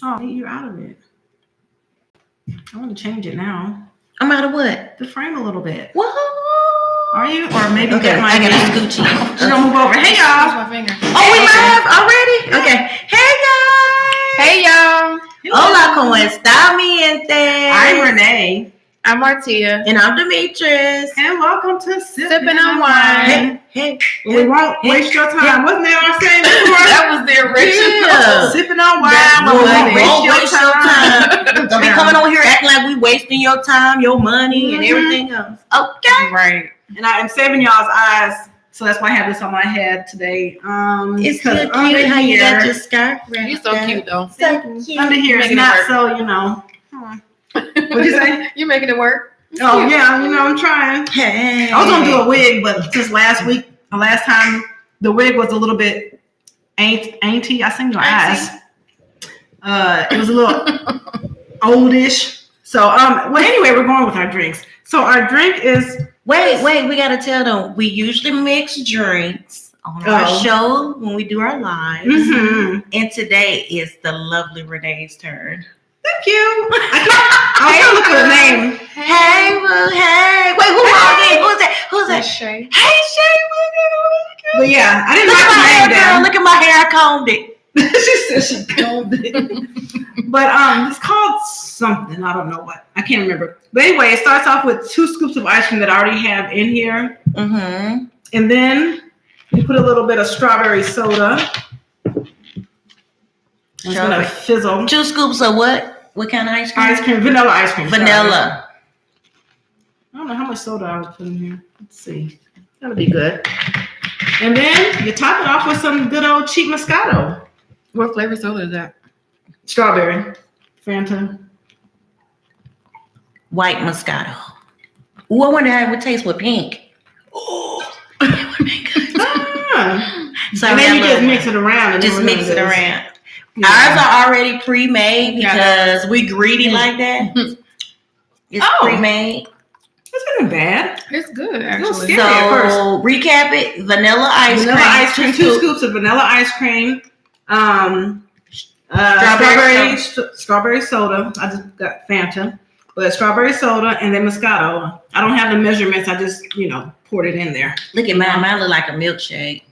Oh, you're out of it. I want to change it now. I'm out of what? The frame a little bit. What? Are you? Or maybe Okay, that might I got be. a scoochie. She's gonna move over. Hey y'all. My finger. Oh, we live already? Okay. Hey guys. Hey y'all. Hola, ¿cómo está mi gente? I'm Renee. I'm Martia. And I'm Demetrius. And welcome to Sipping on Wine. Hey. We won't waste your time. Wasn't that our saying before? That was the original. Yeah. Sipping on wine. We We won't won't waste your time. Don't be coming over here acting like we wasting your time, your money, and everything else. Okay. Right. And I am saving y'all's eyes, so that's why I have this on my head today. It's because so cute how you got your scarf. You're so cute though. So cute. Under here, it's Making it not work. so, you know. What'd you say? You making it work? Oh yeah, you know I'm trying. Hey. I was gonna do a wig, but just last time, the wig was a little bit ainty. I seen your eyes. It was a little oldish. So well anyway, we're going with our drinks. So our drink is Wait, we gotta tell them we usually mix drinks on our show when we do our lives. mhm. And today is the lovely Renee's turn. Thank you. I was trying to look for the name. Hey, boo, hey. Wait, who walked in? Who's that? Who's that? Shay. Hey, Shay. But yeah, I didn't Look at my hair, write the name girl. down. Look at my hair. I combed it. She said she combed it. But it's called something. I don't know what. I can't remember. But anyway, it starts off with 2 scoops of ice cream that I already have in here. Mm-hmm. And then you put a little bit of strawberry soda. It's gonna fizzle. 2 scoops of what? What kind of ice cream? Ice cream, vanilla ice cream. Vanilla. I don't know how much soda I would put in here. Let's see. That'll be good. And then you top it off with some good old cheap Moscato. What flavor soda is that? Strawberry. Fanta. White Moscato. Ooh, I wonder how it would taste with pink. Oh, that would be good. So then you just mix it around. And Just mix it around. Yeah. Ours are already pre-made because we greedy like that. It's pre-made. That's not bad. It's good It was actually. scary at first. So recap it: vanilla ice Vanilla cream, ice cream, 2 scoops of vanilla ice cream, strawberry soda. I just got Fanta, but strawberry soda and then Moscato. I don't have the measurements. I just poured it in there. Look at mine. Mine look like a milkshake.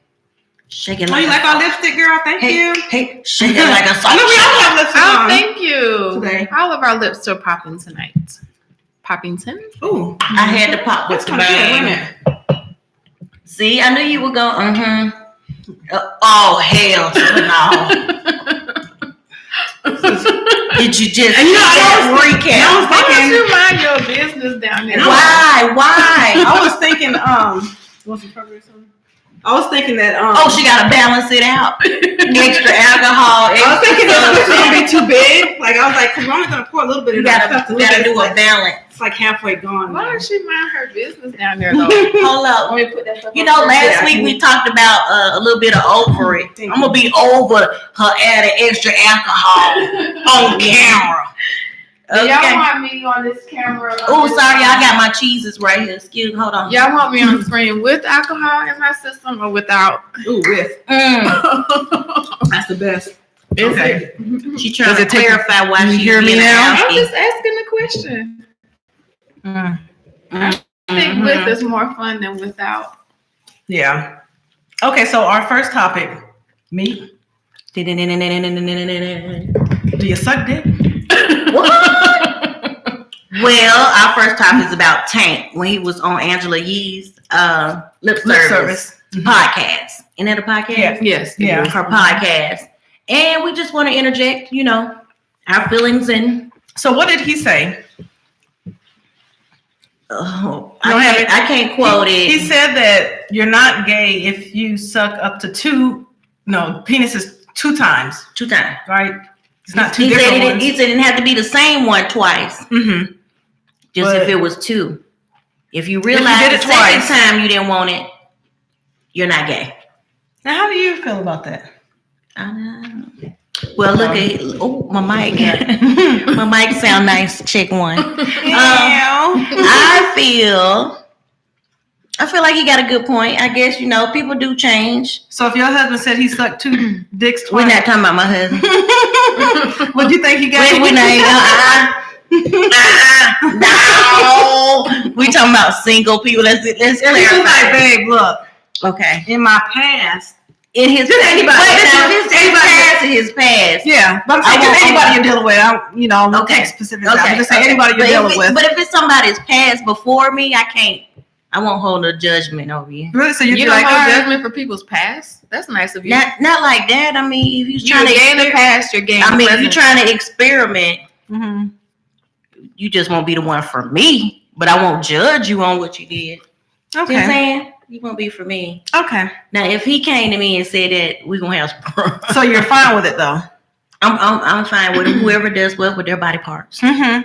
Shake it Oh, like you like our lipstick, girl? Thank you. Hey, shake it like a I know we salt. all have lipstick Oh, on thank you. today. All of our lips are popping tonight. Poppington? Ooh, I had to pop with that's the kind of good. Wait a bang. minute. See, I knew you were going. Oh hell no! Did you just And I was recap? Why don't you mind your business down there? Why? I was thinking, what's the strawberry soda? I was thinking that, Oh, she gotta balance it out. Extra alcohol. I was thinking that it was gonna be too big. Like I was like, 'cause we're only gonna pour a little bit. You in our gotta cup to look at do it. a balance. It's like halfway gone. Why now. don't she mind her business down there though? Hold up. Let me put that stuff You on know, first. last week we talked about a little bit of over it. Thank I'm gonna be over her adding extra alcohol on camera. Do Okay. y'all want me on this camera? Oh, sorry, I got my cheeses right here. Excuse me, hold on. Y'all want me on screen with alcohol in my system or without? Ooh, with. Mm. That's the best. Is Okay. it? She trying Does to it take- clarify why you she hear me being now? I'm asking. just asking the question. I think with is more fun than without. Yeah. Okay, so our first topic, meat. Do you suck dick? Well, our first topic is about Tank when he was on Angela Yee's lip service podcast. Isn't that a podcast? Yes. Yeah. Her podcast. And we just want to interject, our feelings and So what did he say? I can't quote it. He said that you're not gay if you suck up to penises 2 times, 2 times. right? It's not 2 He said different it, ones. he said it didn't have to be the same one twice. Mm-hmm. Just But- if it was 2. If you realize did the it second twice. time you didn't want it, you're not gay. Now, how do you feel about that? Well, look at my mic. My mic sound nice. Check 1. I feel like he got a good point. I guess people do change. So if your husband said he sucked 2 dicks We're twice, not talking about my husband. would you got? No, we talking about single people. Let's clarify. Like, babe, look. Okay. In my past, in his past. Yeah, but I'm saying just anybody you're dealing with. I won't take specifics. Okay. I'm just saying anybody you're dealing with. But if it's somebody's past before me, I won't hold a judgment over you. Really? So you don't hold judgment for people's past? That's nice of you. Not like that. I mean, if you're trying to gain the past, you're gaining. I mean, if you're trying to experiment, you just won't be the one for me. But I won't judge you on what you did. Okay. You know what I'm saying? You won't be for me. Okay. Now, if he came to me and said that we're gonna have some so you're fine with it though? I'm fine with whoever does what with their body parts. How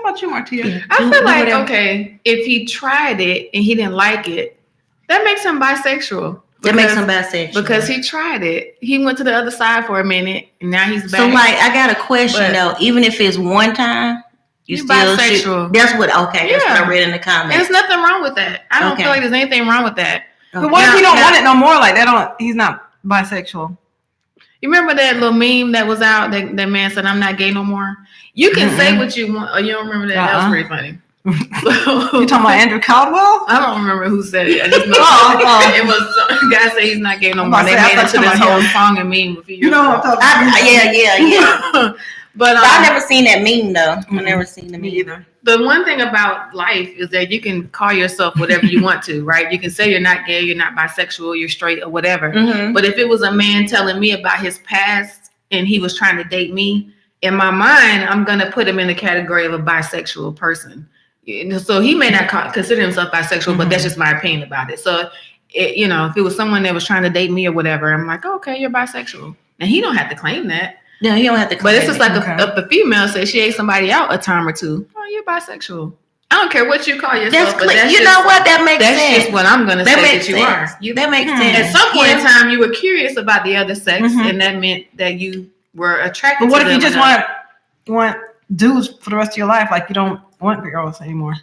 about you, Martia? I feel like okay, if he tried it and he didn't like it, that makes him bisexual. That makes him bisexual because he tried it. He went to the other side for a minute, and now he's back. So, like, I got a question though. Even if it's one time. You still bisexual. That's what I read in the comments. There's nothing wrong with that. I don't feel like there's anything wrong with that. But what if he don't want it no more? Like he's not bisexual. You remember that little meme that was out? That man said, "I'm not gay no more." You can say what you want. Oh, you don't remember that? That was pretty funny. You talking about Andrew Caldwell? I don't remember who said it. I just know it was some guy say he's not gay no more. They made it to this whole song and meme a few years ago. Yeah. But I've never seen that meme though. I've never seen the meme either. The one thing about life is that you can call yourself whatever you want to, right? You can say you're not gay, you're not bisexual, you're straight or whatever. But if it was a man telling me about his past and he was trying to date me, in my mind, I'm going to put him in the category of a bisexual person. So he may not consider himself bisexual, but that's just my opinion about it. So, if it was someone that was trying to date me or whatever, I'm like, okay, you're bisexual. And he don't have to claim that. No, he don't have to claim But it's just like if the female says she ate somebody out a time or two, oh, you're bisexual. I don't care what you call yourself. You know what? That makes sense. That's just what I'm going to say that you are. That makes sense. At some point in time, you were curious about the other sex, and that meant that you were attracted to them. But what if you just want dudes for the rest of your life? Like you don't want girls anymore.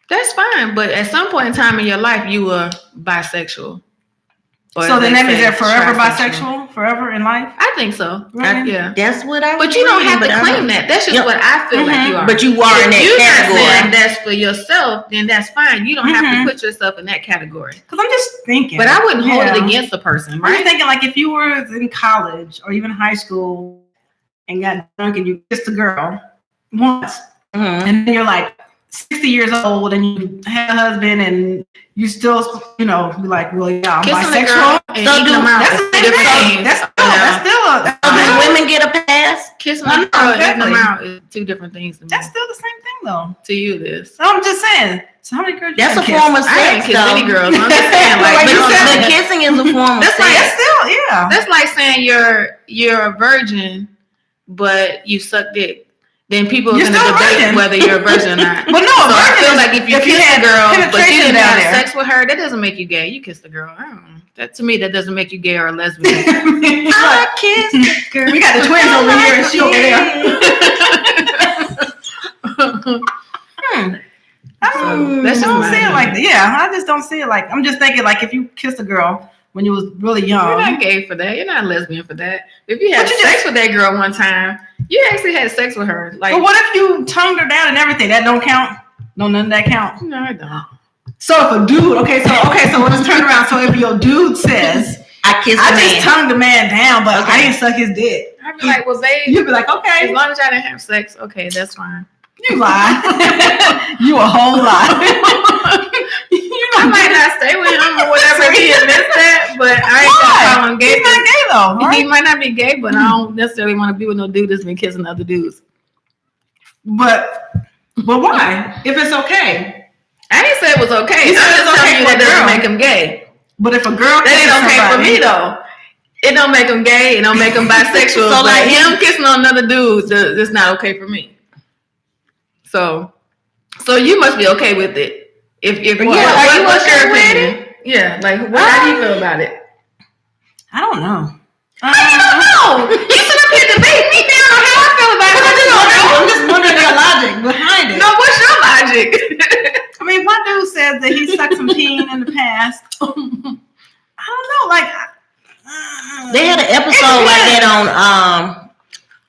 That's fine. But at some point in time in your life, you were bisexual. So then that means they're forever bisexual? Forever in life? I think so. Right? Yeah. That's what I But you don't have to claim that. That's just what I feel like you are. But you are in that category. If you're not saying that's for yourself, then that's fine. You don't have to put yourself in that category. Because I'm just thinking. But I wouldn't hold it against the person, right? I'm thinking like if you were in college or even high school and got drunk and you kissed a girl once, and then you're like 60 years old and you have a husband and you still, be like, well, yeah, I'm bisexual. That's still women get a pass. Kissing a girl and eating them out is two different things to me. That's still the same thing, though. To you, it is. So I'm just saying. So how many girls? That's a form of sex. I ain't kissed any girls. I'm just saying, the kissing is a form of sex. That's still, yeah. That's like saying you're a virgin, but you suck dick. Then people are going to debate whether you're a virgin or not. But no, so I feel like if you kiss a girl, but you didn't have sex sex with her, that doesn't make you gay. You kissed a girl. I don't know. That to me, that doesn't make you gay or a lesbian. I kissed a girl. We got the twins over here and she over there. That's don't see it like that. Yeah, I just don't see it like. I'm just thinking like if you kissed a girl when you was really young. You're not gay for that. You're not a lesbian for that. If you had sex with that girl one time, you actually had sex with her. Like, but what if you tongued her down and everything? That don't count. No, none of that count. No, it don't. So if a dude, so let's turn around. So if your dude says, I just tongued the man down, but I didn't suck his dick. I'd be like, well, babe. You'd be like, okay. As long as y'all didn't have sex, okay, that's fine. You lie. You a whole lie. I might not stay with him or whatever if he admits that, but I ain't gonna call him gay. He's not gay though. Right? He might not be gay, but I don't necessarily want to be with no dude that's been kissing other dudes. But why? If it's okay. I didn't say it was okay. I'm just telling you that doesn't make him gay. But if a girl that ain't okay for me though. It don't make him gay. It don't make him bisexual. So like him kissing on another dude, it's not okay for me. So you must be okay with it. If what's your opinion? Yeah, like how do you feel about it? I don't know. I don't know. You should have been debating me down on how I feel about it. I'm just wondering your logic behind it. No, what's your logic? I mean, my dude says that he sucked some peen in the past. I don't know, like they had an episode like that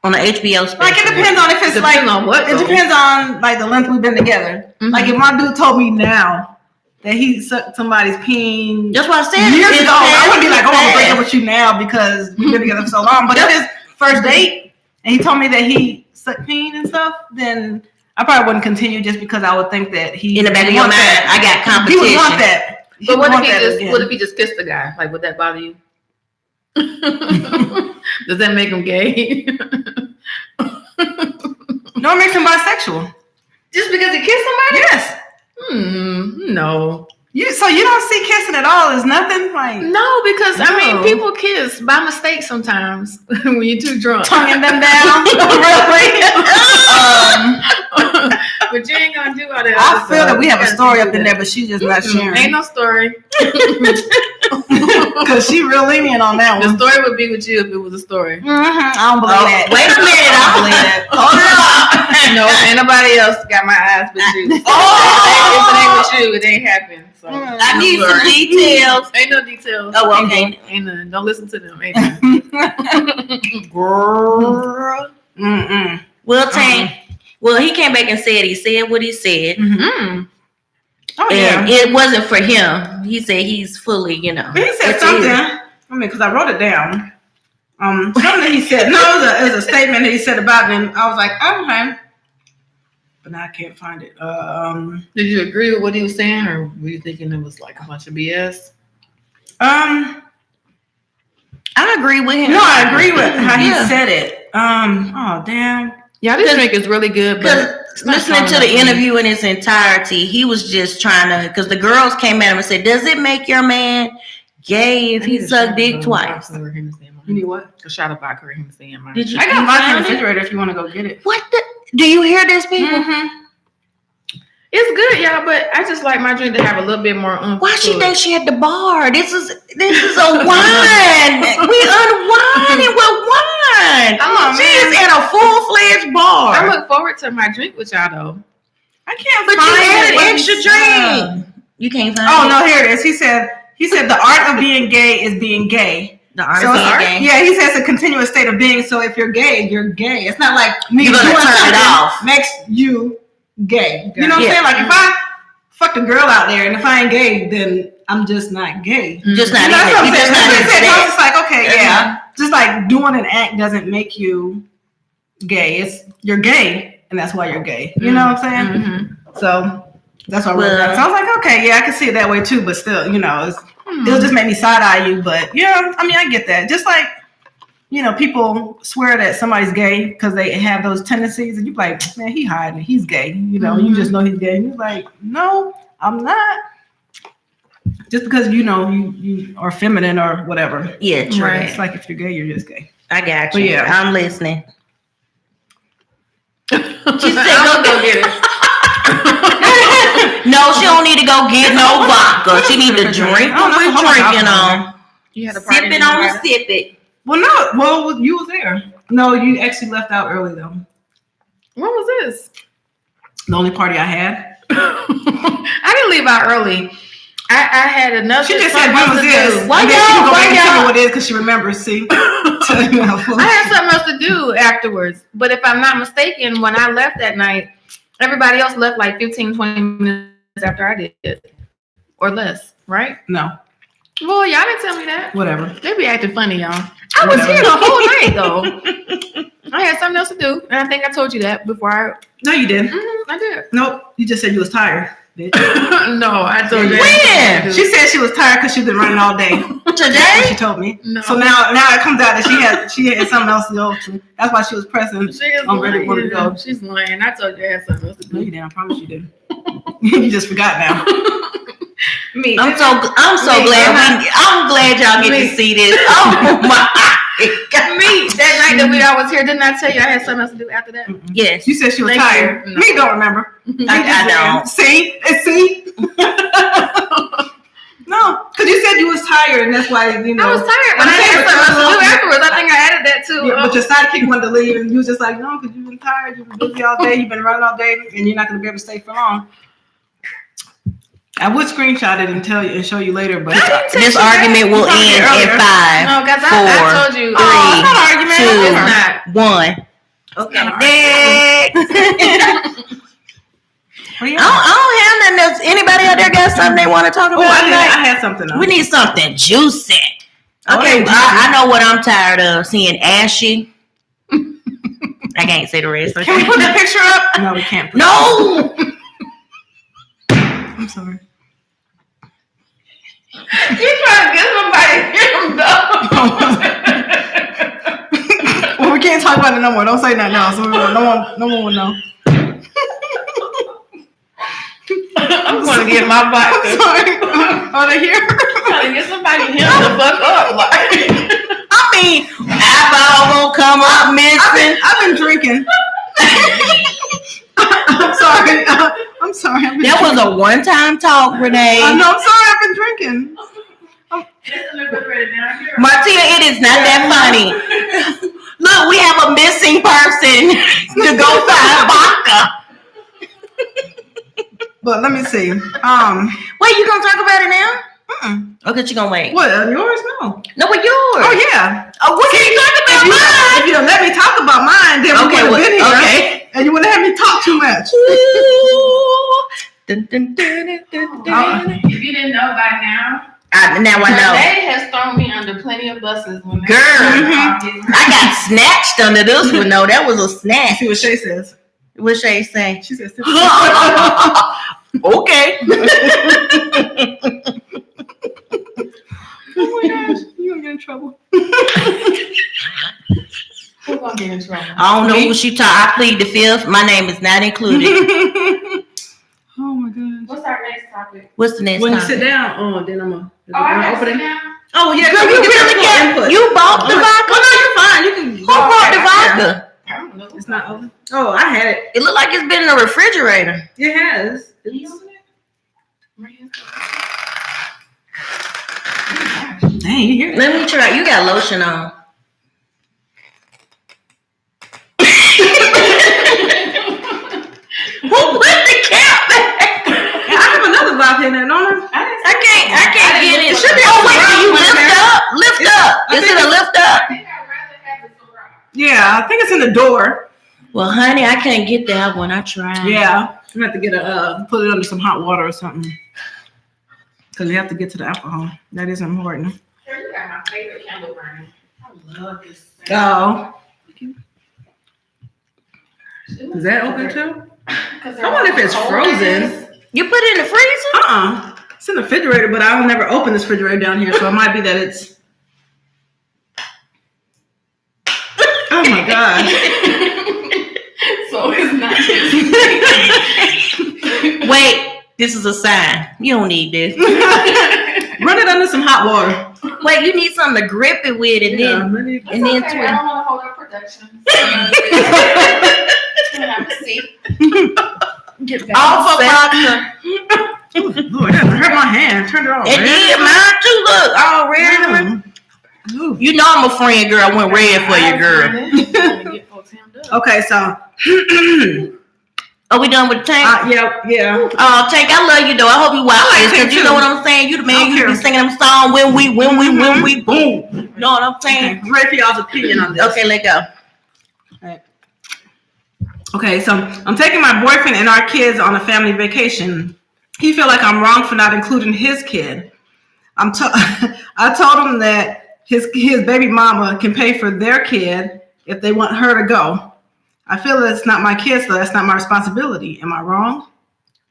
On the HBO special. Like, it depends on if it's Depends on what, it though. depends on like the length we've been together. Mhm. Like, if my dude told me now that he sucked somebody's peen That's what I said. years It's ago, I wouldn't be like, oh, I'm gonna break fast. up with you now because we've been together for so long. But if it's first date and he told me that he sucked peen and stuff, then I probably wouldn't continue just because I would think that he In the back of your would want mind, that. I got He competition. would want that. He But would what want if that he again. what if he just kissed the guy? Like, would that bother you? Does that make him gay? No, it makes him bisexual. Just because he kissed somebody? Yes. No. So you don't see kissing at all as nothing? Like, No, because I mean, No. people kiss by mistake sometimes when you're too drunk. tonguing them down? Really? But you ain't gonna do all that. I other feel stuff. that we have You a gotta story do up in that. there, but she's just not Ain't sharing. no story. Because she real lenient on that The one. story would be with you if it was a story. I don't believe that. Wait a minute. I don't believe that. Hold up. No, ain't nobody else got my eyes but you. If it ain't with you, it ain't happened. So I need some details. Ain't no details. Oh, okay. Ain't none. Don't listen to them. Ain't none. Girl. Mm-mm. Well, Tank. Well, he came back and said what he said. Mm. Oh, yeah. And it wasn't for him. He said he's fully, But he said it's something. his. I mean, because I wrote it down. Something that he said. No, it was a statement that he said about it, and I was like, okay. But now I can't find it. Did you agree with what he was saying, or were you thinking it was like a bunch of BS? I agree with him. No, I agree with how he Yeah. said it. Oh, damn. Yeah, this drink is really good, but Listening to the interview in its entirety, he was just trying to, because the girls came at him and said, does it make your man gay if he sucked dick twice? You need what? A shot of vodka or Hennessy in mine. Did you? I got you vodka in the found it? refrigerator if you want to go get it. What the? Do you hear this, people? It's good, y'all, but I just like my drink to have a little bit more oomph. Why she to think it. she at the bar? This is a wine. We unwinding with wine. She is at a full-fledged bar. I look forward to my drink with y'all though. I can't But find you had it. an extra drink. You can't find Oh it. no, here it is. He said the art of being gay is being gay. The art So of it's- being gay. Yeah, he says it's a continuous state of being. So if you're gay, you're gay. It's not like me You're gonna doing turn it something off. makes you gay. You know what I'm Yeah. saying? Like if I fucked a girl out there and if I ain't gay, then I'm just not gay. Just not You know, that's what even. I'm You saying. just not That's what even he said. I was that. just like, okay, yeah. Just like doing an act doesn't make you gay. It's you're gay, and that's why you're gay. You know what I'm saying? Mm-hmm. So that's why I wrote Well- that. So I was like, okay, yeah, I can see it that way too, but still, it'll just make me side eye you. But yeah, I mean, I get that. Just like, people swear that somebody's gay because they have those tendencies, and you're like, man, he hiding, he's gay. You just know he's gay. And you're like, no, I'm not. Just because you are feminine or whatever. Yeah, true. Right. It's like if you're gay, you're just gay. I got But you. yeah. I'm listening. She said, go get it. No, she don't need to go get no vodka. She need to drink I don't what know, we hold on, drinking hold on. You had a party. Sip it on the sip it. Well, no. Well, you was there. No, you actually left out early though. When was this? The only party I had. I didn't leave out early. I had another. She just said, when was this? Why And then she y'all- can go why back and tell me y'all- what it is because she remembers, see? Tell you how foolish. I had something else to do afterwards. But if I'm not mistaken, when I left that night, everybody else left like 15, 20 minutes after I did. Or less, right? No, Well, y'all didn't tell me that. whatever. They be acting funny, y'all. I was Whatever. here the whole night, though. I had something else to do. And I think I told you that before No, you didn't. I did. Nope. You just said you was tired, bitch. No, I told you. When? She said she was tired because she's been running all day. That's what Today? she told me. No. So now it comes out that she had something else to go to. That's why she was pressing. She is I'm ready to go. lying. She's lying. I told you I had something else to No, do. you didn't. I promise you didn't. You just forgot now. Me. I'm so Me, glad I'm glad y'all get Me. to see this. Oh my Me. That night that I was here, didn't I tell you I had something else to do after that? Yes. You said she was Thank tired. you. No. Me don't remember. I don't. See? No, because you said you was tired, and that's why I was tired, but I'm I saying, had but something else to do you- afterwards. I think I added that too. Yeah, but your sidekick wanted to leave, and you was just like, no, because you've been tired, you've been busy all day, you've been running all day, and you're not going to be able to stay for long. I would screenshot it and tell you and show you later, but This argument will end earlier. in 5, No, because I 4, told you. Oh, it's not an argument. two, It's not. 1. Okay. Next. Well, yeah. I don't have nothing else. Anybody out there got something they want to talk about? I had something else. We need something juicy. Oh, Okay, yeah, I know what I'm tired of seeing ashy. I can't say the rest. Can we put the picture up? No, we can't. No. I'm sorry. You trying to get somebody him though? Well, we can't talk about it no more. Don't say nothing else. No one will know. I'm gonna get my vodka. Sorry. Are they here? Trying to get somebody him the fuck up. Like, I mean, eyeball gonna come up missing. I've been drinking. I'm sorry. I'm sorry. That was a one-time talk, Renee. No, I'm sorry. I've been drinking. Martia, it is not that funny. Look, we have a missing person to go find vodka. But let me see. Wait, you gonna talk about it now? Okay, you gonna wait. What? Yours? No. No, what yours? Oh yeah. What can you talk about mine? If you don't let me talk about mine, then we would have been here. Okay. And you wouldn't have me talk too much. Dun, dun, dun, dun, dun, dun. if you didn't know by now, Now I know. Renee has thrown me under plenty of buses. When Girl, I got snatched under this one. No, that was a snatch. See what Shay says. What Shay say? She says. Okay. Oh my gosh, you gonna get in trouble. Who's gonna get in trouble? I don't know who she talk. I plead the fifth. My name is not included. Oh my gosh. What's our next topic? What's the next When you topic? sit down, then I'm gonna. Oh, I gotta sit down. Oh yeah, Girl, you really get. You bought the vodka? Oh no, you're fine. You can. Who brought the vodka? I don't know. It's not open. Oh, I had it. It looked like it's been in a refrigerator. It has. Can you open it? Dang, you hear it? Let me try. You got lotion on. Who put the cap back? I have another vodka in there, don't I? I can't get it. Should be. Oh wait, do you lift up? Lift up. Is it a lift up? I think I'd rather have the Ciroc. Yeah, I think it's in the door. Well, honey, I couldn't get that one. I tried. Yeah, you have to get put it under some hot water or something. Because you have to get to the alcohol. That is important. Girl, you got my favorite candle burning. I love this thing. Oh. Is that open too? I wonder if it's frozen. You put it in the freezer? It's in the refrigerator, but I will never open this refrigerator down here, so it might be that it's. Oh my god! So it's not just Wait, this is a sign. You don't need this. Run it under some hot water. Wait, you need something to grip it with, and then maybe. and then okay. I twist. don't want to hold up production. Have a seat. Get back. All for vodka. Lord, that hurt my hand. Turn it off. It did mine too. Look, all red. Ooh. You know I'm a friend, girl. I went red for you, girl. Okay, so. Are we done with the tank? Yeah. Tank, I love you though. I hope you watch I like this because Tank, you too. know what I'm saying. You the man. I don't You be care. singing them songs when we boom. You know what I'm saying? I'm ready for y'all's opinion on this. Okay, let go. Okay, so I'm taking my boyfriend and our kids on a family vacation. He feel like I'm wrong for not including his kid. I told him that his baby mama can pay for their kid if they want her to go. I feel that it's not my kid, so that's not my responsibility. Am I wrong?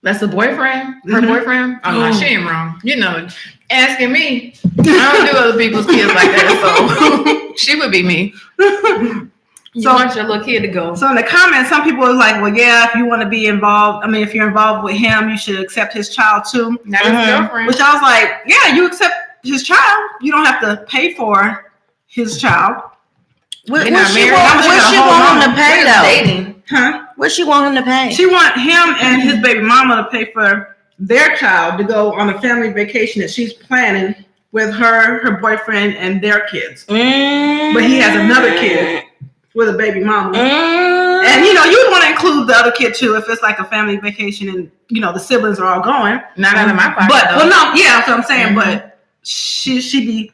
That's the boyfriend? Her Mhm. boyfriend? Oh, no, she ain't wrong. You know, asking me. I don't do other people's kids like that, so she would be me. You want your little kid to go. So in the comments, some people are like, well, yeah, if you want to be involved, if you're involved with him, you should accept his child too. Not his girlfriend. Which I was like, yeah, you accept his child. You don't have to pay for his child. What They're not she married. want, How much what you she gotta want hold him to on? pay They're though? dating. Huh? What she want him to pay? She want him and his baby mama to pay for their child to go on a family vacation that she's planning with her boyfriend, and their kids. But he has another kid with a baby mama. And you would want to include the other kid too if it's like a family vacation and the siblings are all going. Not out of my pocket. But though. no, yeah, that's what I'm saying. But she be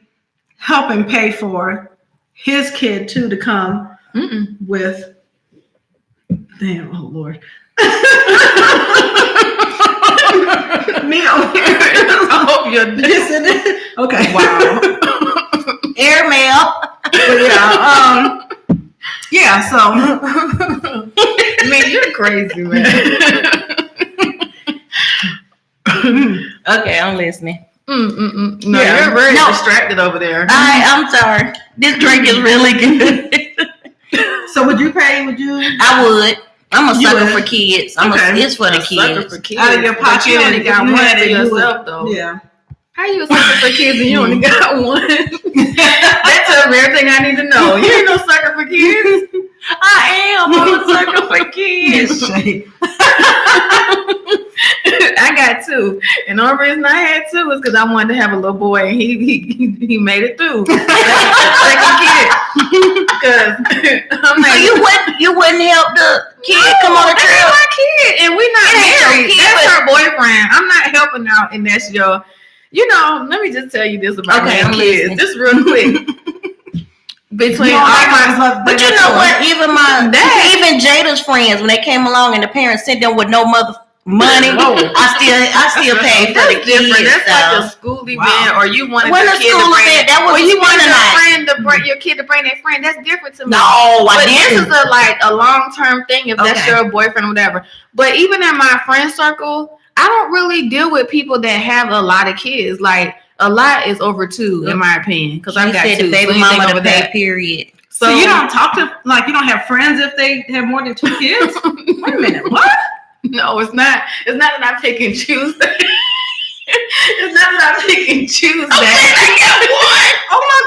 helping pay for his kid too to come with Damn, oh Lord. Me over here. I hope you're listening. Okay. Wow. Airmail. But yeah, so Man, you're crazy, man. Okay, I'm listening. No, Yeah. you're very distracted over there. I'm sorry. This drink is really good. So would you pay? Would you? I would. I'm a You sucker would? for kids. Okay. It's for the Sucker kids. for kids. Out of your But pocket, you only and got if you one had for it, you would. yourself, though. Yeah. How you a sucker for kids and you only got one? That's a rare thing I need to know. You ain't no sucker for kids. I am. I'm a sucker for kids. I got two, and the only reason I had two is because I wanted to have a little boy, and he made it through. Second kid, because I'm like, You wouldn't help the kid come on a that's trip. my kid, and we're not It ain't your married. kid, That's but- her boyfriend. I'm not helping out, and that's your. Let me just tell you this about Okay, my I'm kids, listening. just real quick. Between You all don't like my us, But you know what? Even Jada's friends, when they came along and the parents sent them with no money, Whoa. I still paid for the That's different. kids. That's like a So. school event, Wow. or you wanted When your a kid to school bring event, that was or you wanted spending your night. friend to bring your kid to bring their friend. That's different to me. No, but I this didn't. is a long-term thing. If that's Okay. your boyfriend or whatever. But even in my friend circle, I don't really deal with people that have a lot of kids. Like a lot is over two, in my opinion, because I've She got said two. the baby so anything mama over to pay, that. period. So you don't talk to you don't have friends if they have more than 2 kids? Wait a minute, what? No, it's not. It's not that I pick and choose. It's not that I pick and choose that. Oh my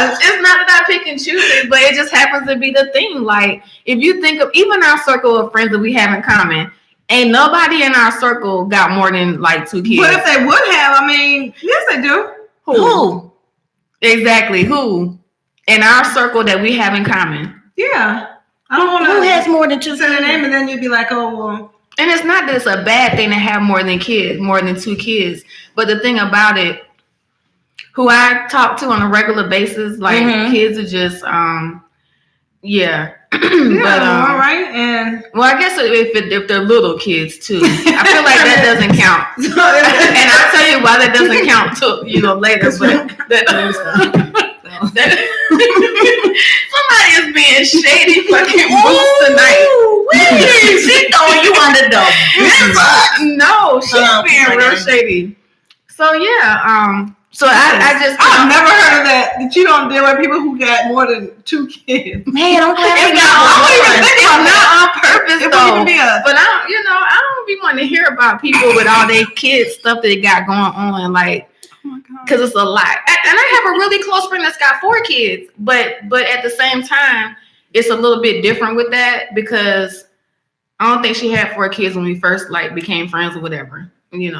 gosh. It's not that I pick and choose it, but it just happens to be the thing. Like, if you think of even our circle of friends that we have in common, ain't nobody in our circle got more than like 2 kids. But if they would have, I mean, yes, they do. Who? Exactly. Who? In our circle that we have in common. Yeah. I don't want Who has to more than 2 say the kids? name and then you'd be like, oh, well. And it's not that it's a bad thing to have more than 2 kids. But the thing about it, who I talk to on a regular basis, like kids are just, yeah. But, all right. And well, I guess if they're little kids too, I feel like that doesn't count. And I'll tell you why that doesn't count till later. But somebody is being shady fucking moves tonight. She throwing you under the bus. No, she's being real shady. So yeah, so I've never heard of that you don't deal with people who got more than 2 kids. Man, I'm glad it's I got one. not on purpose It though. wouldn't even be But I don't be wanting to hear about people with all their kids stuff that they got going on, like, because it's a lot. And I have a really close friend that's got 4 kids, but at the same time, it's a little bit different with that because I don't think she had 4 kids when we first became friends or whatever.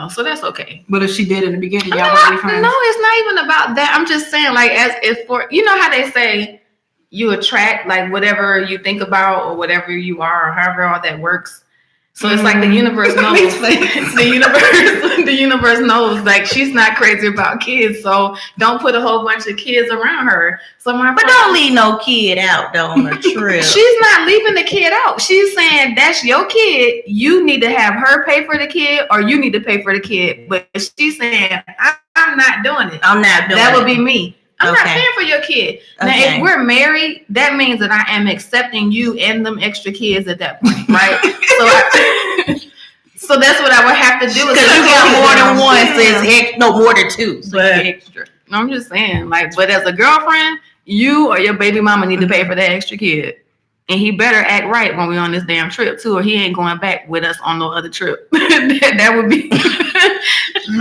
So that's okay. But if she did in the beginning, y'all No, would be friends. no, it's not even about that. I'm just saying, as for how they say you attract whatever you think about or whatever you are or however all that works. So it's like the universe knows. The universe knows she's not crazy about kids, so don't put a whole bunch of kids around her. So don't leave no kid out though on a trip. She's not leaving the kid out. She's saying that's your kid. You need to have her pay for the kid, or you need to pay for the kid. But she's saying I'm not doing it. I'm not doing that it. would be me. I'm not paying for your kid. Now, if we're married, that means that I am accepting you and them extra kids at that point, right? So that's what I would have to do. Because you got more than one, so it's more than 2. So But- it's extra. I'm just saying, but as a girlfriend, you or your baby mama need to pay for that extra kid. And he better act right when we're on this damn trip too, or he ain't going back with us on no other trip. that would be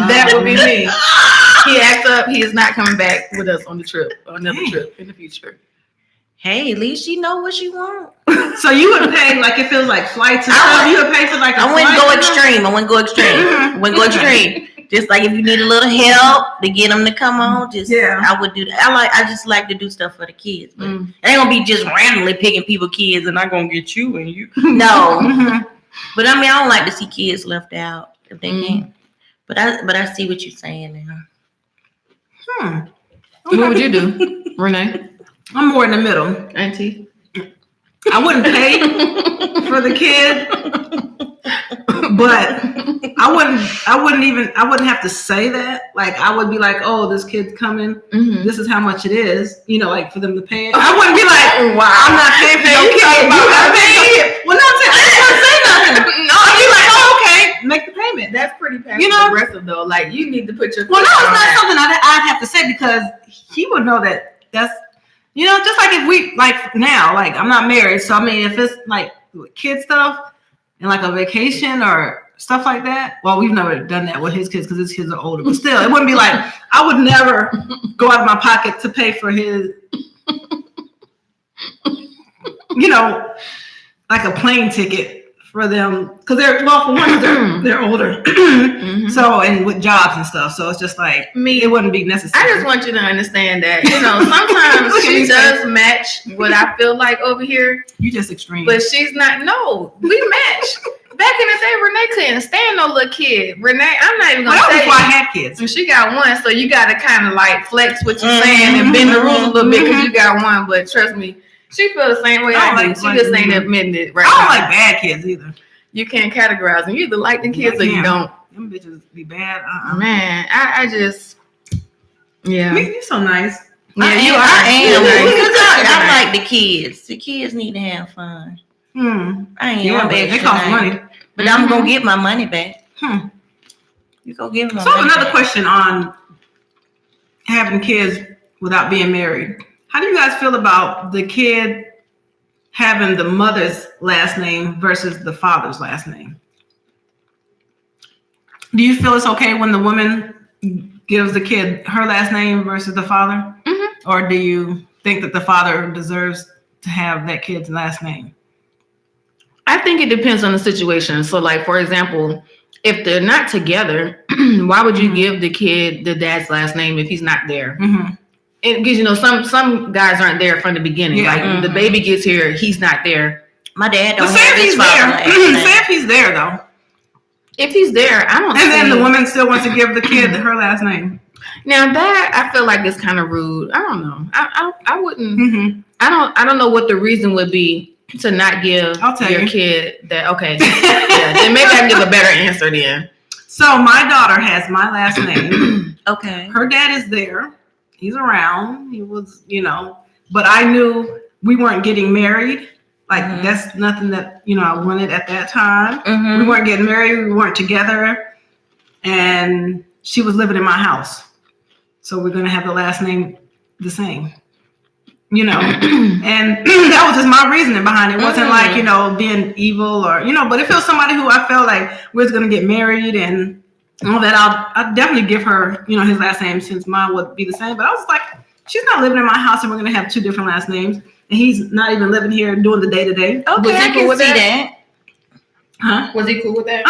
that would be me. He acts up, he is not coming back with us on the trip, or another trip in the future. Hey, at least she know what she want. So you would pay if it was flights and stuff. You would pay for I wouldn't go extreme. I wouldn't go extreme. Just if you need a little help to get them to come on, I would do that. I just like to do stuff for the kids. But it ain't gonna be just randomly picking people kids and I'm gonna get you and you. No. But I don't like to see kids left out if they can. But I see what you're saying now. What would you do, Renee? I'm more in the middle. Auntie? I wouldn't pay for the kid. But I wouldn't have to say that. Like, I would be like, oh, this kid's coming. Mm-hmm. This is how much it is, like for them to pay it. I wouldn't be like, wow, I'm not paying for no kid. You gotta pay for it. Well, no, I'm saying, I just want to say nothing. No, I'd be like, oh, okay, make the payment. That's pretty passive aggressive though. Like, you need to put your Well, no, it's not something I'd have to say, because he would know that's, just like if we, like now, like I'm not married. So, I mean, if it's like kid stuff and like a vacation or stuff like that. Well, we've never done that with his kids because his kids are older. But still, it wouldn't be like, I would never go out of my pocket to pay for his, like a plane ticket for them. Because for one, they're older. Mm-hmm. So, and with jobs and stuff. So it's just like, it wouldn't be necessary. I just want you to understand that, sometimes she does match what I feel like over here. You just extreme. But she's not. No, we match. Back in the day, Renee couldn't stand no little kid. Renee, I'm not even going to say. Before I had kids. And she got one, so you got to kind of like flex what you're saying and bend the rules a little bit because you got one. But trust me, she feels the same way I do. She just ain't admitting it right now. I don't like bad kids either. You can't categorize them. You either like the kids or you don't. Them bitches be bad. Man, I just, yeah. You're so nice. Yeah, I you am. are. I like the kids. The kids need to have fun. I ain't but they cost money. But I'm gonna get my money back. You go give them. So another question on having kids without being married. How do you guys feel about the kid having the mother's last name versus the father's last name? Do you feel it's okay when the woman gives the kid her last name versus the father? Mm-hmm. Or do you think that the father deserves to have that kid's last name? I think it depends on the situation. So, like, for example, if they're not together, why would you give the kid the dad's last name if he's not there? Mm-hmm. Because, some guys aren't there from the beginning. Yeah. Like, the baby gets here, he's not there. My dad don't have his father last name. Say if he's there, though. If he's there, I don't. And then the woman still wants to give the kid her last name. Now that I feel like it's kind of rude. I don't know. I wouldn't. Mm-hmm. I don't know what the reason would be to not give your kid that. Okay, yeah, then maybe I can give a better answer then. So my daughter has my last name. Okay. Her dad is there. He's around. He was, but I knew we weren't getting married. Like, that's nothing that, I wanted at that time. Mm-hmm. We weren't getting married. We weren't together. And she was living in my house. So we're going to have the last name the same, and that was just my reasoning behind it. It wasn't like, being evil or, but if it was somebody who I felt like we was going to get married and all that, I'll definitely give her, his last name since mine would be the same. But I was like, she's not living in my house and we're going to have two different last names. And he's not even living here doing the day-to-day. Okay, I can see that. Huh? Was he cool with that?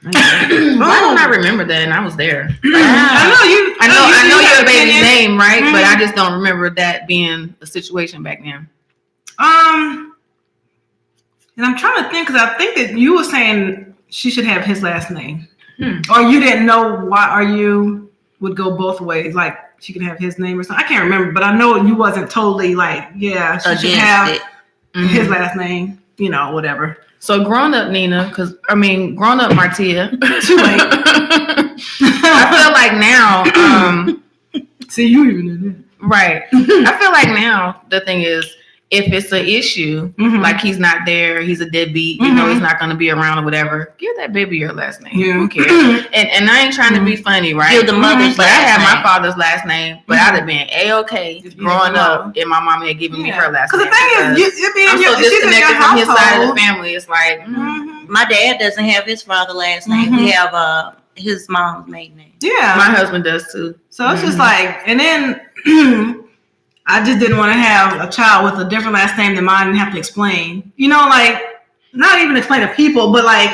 Why don't I remember that? And I was there. I know your baby's name, right? Mm-hmm. But I just don't remember that being a situation back then. And I'm trying to think because I think that you were saying she should have his last name, or you didn't know why, or you would go both ways, like she could have his name or something. I can't remember, but I know you wasn't totally like, yeah, she should have his last name, whatever. So grown up Nina, grown up Martia. Too late. I feel like now, see, you even knew that. Right. I feel like now the thing is, if it's an issue, like he's not there, he's a deadbeat, he's not going to be around or whatever, give that baby your last name. Yeah. Who cares? And I ain't trying to be funny, right? Give the mother's but I had my father's last name, but I'd have been A-okay growing up if my mom had given me her last name. Because the thing is, I'm so disconnected from his side of the family. It's like, my dad doesn't have his father's last name. We have his mom's maiden name. Yeah. My husband does too. So it's just like, and then I just didn't want to have a child with a different last name than mine and have to explain. Like, not even explain to people, but like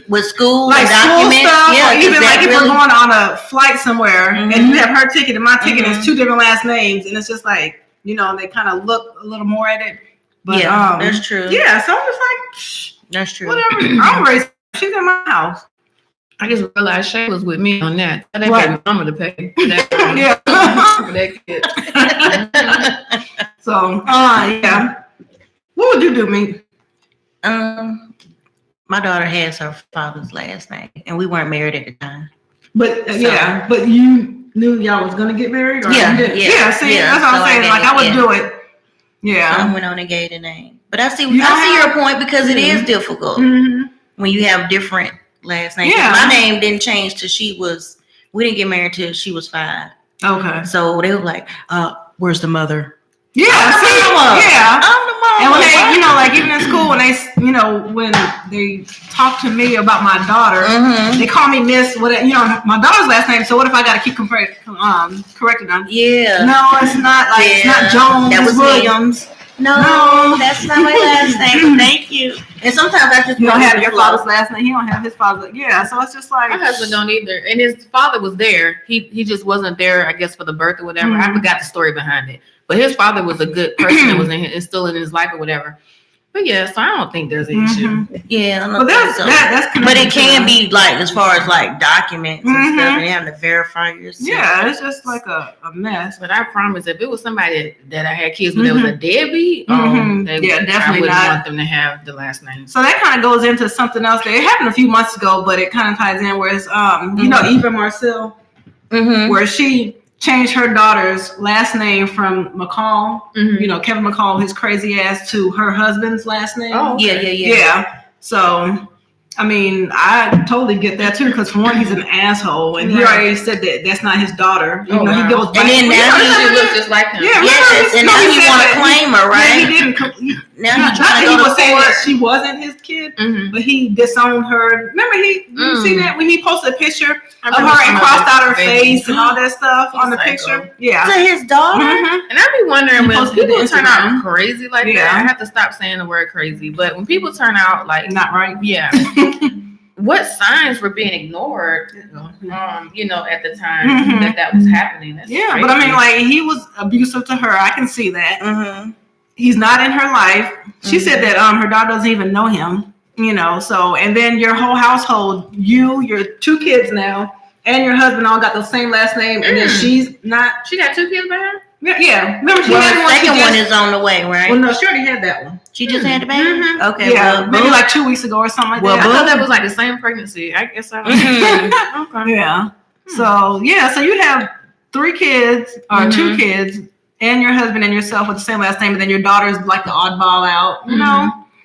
with school, like school stuff, yeah, or even like if we're going on a flight somewhere and you have her ticket and my ticket is two different last names, and it's just like, they kind of look a little more at it. But yeah, that's true. Yeah, so I'm just like, that's true. Whatever. I'm raised. She's in my house. I just realized Shay was with me on that. I didn't pay mama to pay. Yeah. For that kid. So, yeah. What would you do, me? My daughter has her father's last name, and we weren't married at the time. But but you knew y'all was gonna get married, or Yeah. See, that's what I'm saying. Like I would do it. Yeah. So I went on and gave the name, but I see your point because it is difficult when you have different last names. Yeah. My name didn't change till we didn't get married till she was 5. Okay. So they were like, "Where's the mother?" Yeah. I'm the mama. And when they, like even in school, when they, when they talk to me about my daughter, they call me Miss. What my daughter's last name. So what if I got to keep correcting them? Yeah. No, it's not like it's not Jones. That was Williams. No, that's not my last name. Thank you. And sometimes I just don't have your father's last name. He don't have his father's. Yeah. So it's just like my husband don't either, and his father was there. He just wasn't there, I guess, for the birth or whatever. I forgot the story behind it. But his father was a good person that was still in his life or whatever. But yeah, so I don't think there's an issue. Yeah, but that's but it can be like as far as like documents and stuff, and having to verify yourself. Yeah, it's just like a mess. But I promise, if it was somebody that I had kids with that was a deadbeat, definitely I wouldn't not want them to have the last name. So that kind of goes into something else that it happened a few months ago, but it kind of ties in where it's Eva Marcel, where she changed her daughter's last name from McCall, Kevin McCall, his crazy ass, to her husband's last name. Oh, okay. Yeah. So, I mean, I totally get that too, because for one, he's an asshole, and he already said that that's not his daughter. He goes back. And then now she looks just like him. Yeah, and now you want to claim her, right? Yeah, he didn't. Now he's trying to he go was to saying court. that she wasn't his kid, but he disowned her. Remember, did you see that when he posted a picture of her and crossed out her face and all that stuff on the picture? Yeah, to his daughter. And I be wondering when people turn out Instagram. crazy like that. I have to stop saying the word crazy, but when people turn out like not right, what signs were being ignored? At the time that was happening. That's crazy. But I mean, like he was abusive to her. I can see that. He's not in her life. She said that her daughter doesn't even know him. So and then your whole household, your 2 kids now, and your husband all got the same last name, and then she's not. She got 2 kids by her. Yeah. Remember, she Well, had the one. second one is on the way, right? Well, no, she already had that one. She just had the baby. Okay. Yeah, well, maybe like 2 weeks ago or something like that. I thought that was like the same pregnancy. I guess I don't Okay. Yeah. So you have 3 kids or 2 kids, and your husband and yourself with the same last name, and then your daughter's like the oddball out.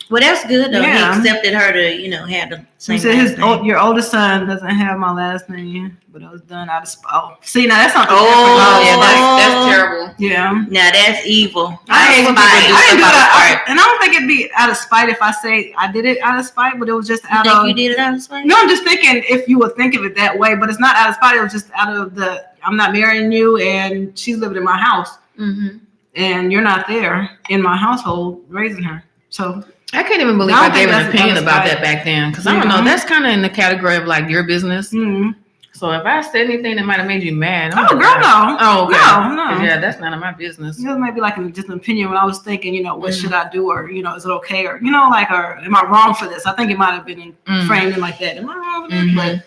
Well, that's good though. Yeah. He accepted her to, have the same. He said last name. your oldest son doesn't have my last name, but it was done out of spite. Oh, see, now that's not. that's terrible. Yeah. Now that's evil. I didn't do that. And I don't think it'd be out of spite if I say I did it out of spite, but it was just out of. You did it out of spite? No, I'm just thinking if you would think of it that way, but it's not out of spite. It was just out of I'm not marrying you, and she's living in my house, and you're not there in my household raising her. So I can't even believe I gave an opinion about that back then, because I don't know. That's kind of in the category of like your business. So if I said anything that might have made you mad, girl, no. Oh, okay. No. Yeah, that's none of my business. It might be like just an opinion when I was thinking, what should I do, or is it okay, or or am I wrong for this? I think it might have been framed in like that. Am I wrong for this? But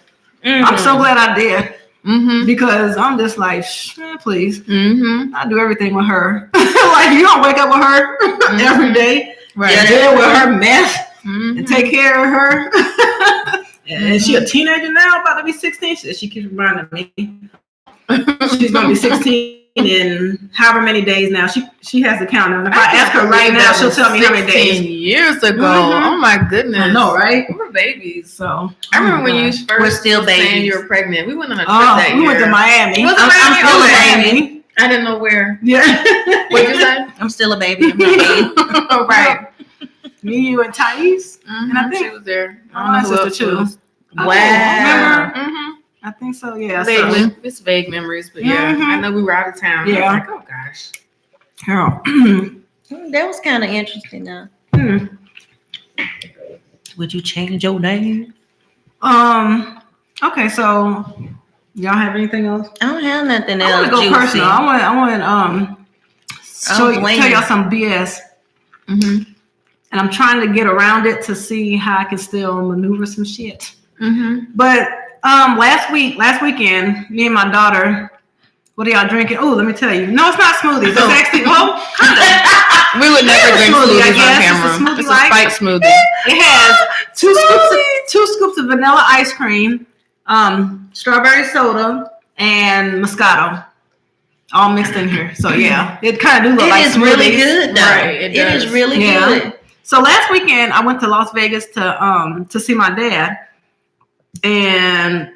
I'm so glad I did. Because I'm just like, please. I do everything with her. Like you don't wake up with her every day. Right. Deal with her mess and take care of her. And she a teenager now, about to be 16. She keeps reminding me. She's gonna be 16 in however many days now. She has the countdown. If I ask her right now, she'll tell me how many days. 16 years ago. Oh my goodness. I know, right? We were babies. So I remember when you first We're still saying babies. you were pregnant. We went on a trip that year. We went to Miami. I'm still a baby. I didn't know where. Yeah. What'd you say? I'm still a baby. I'm not baby. Oh, right. Me, you, and Thais. And I think she was there. my sister too. Wow. Remember? I think so. Yeah. Vaguely. It's vague memories, but yeah, I know we were out of town. Yeah. I was like, oh gosh. Girl. That was kind of interesting, though. Would you change your name? Okay, so y'all have anything else? I don't have nothing I else. want to go personal. I want tell y'all some BS. And I'm trying to get around it to see how I can still maneuver some shit. But last weekend, me and my daughter, what are y'all drinking? Oh, let me tell you. No, it's not smoothies. It's actually We would never drink smoothie, I smoothies on guess. camera. It's a smoothie It's a like. spike smoothie. It has two scoops of vanilla ice cream, strawberry soda, and Moscato, all mixed in here. So yeah, it kind of do look like is smoothies. really good, though. Right, It is really Yeah. good. So last weekend I went to Las Vegas to see my dad, and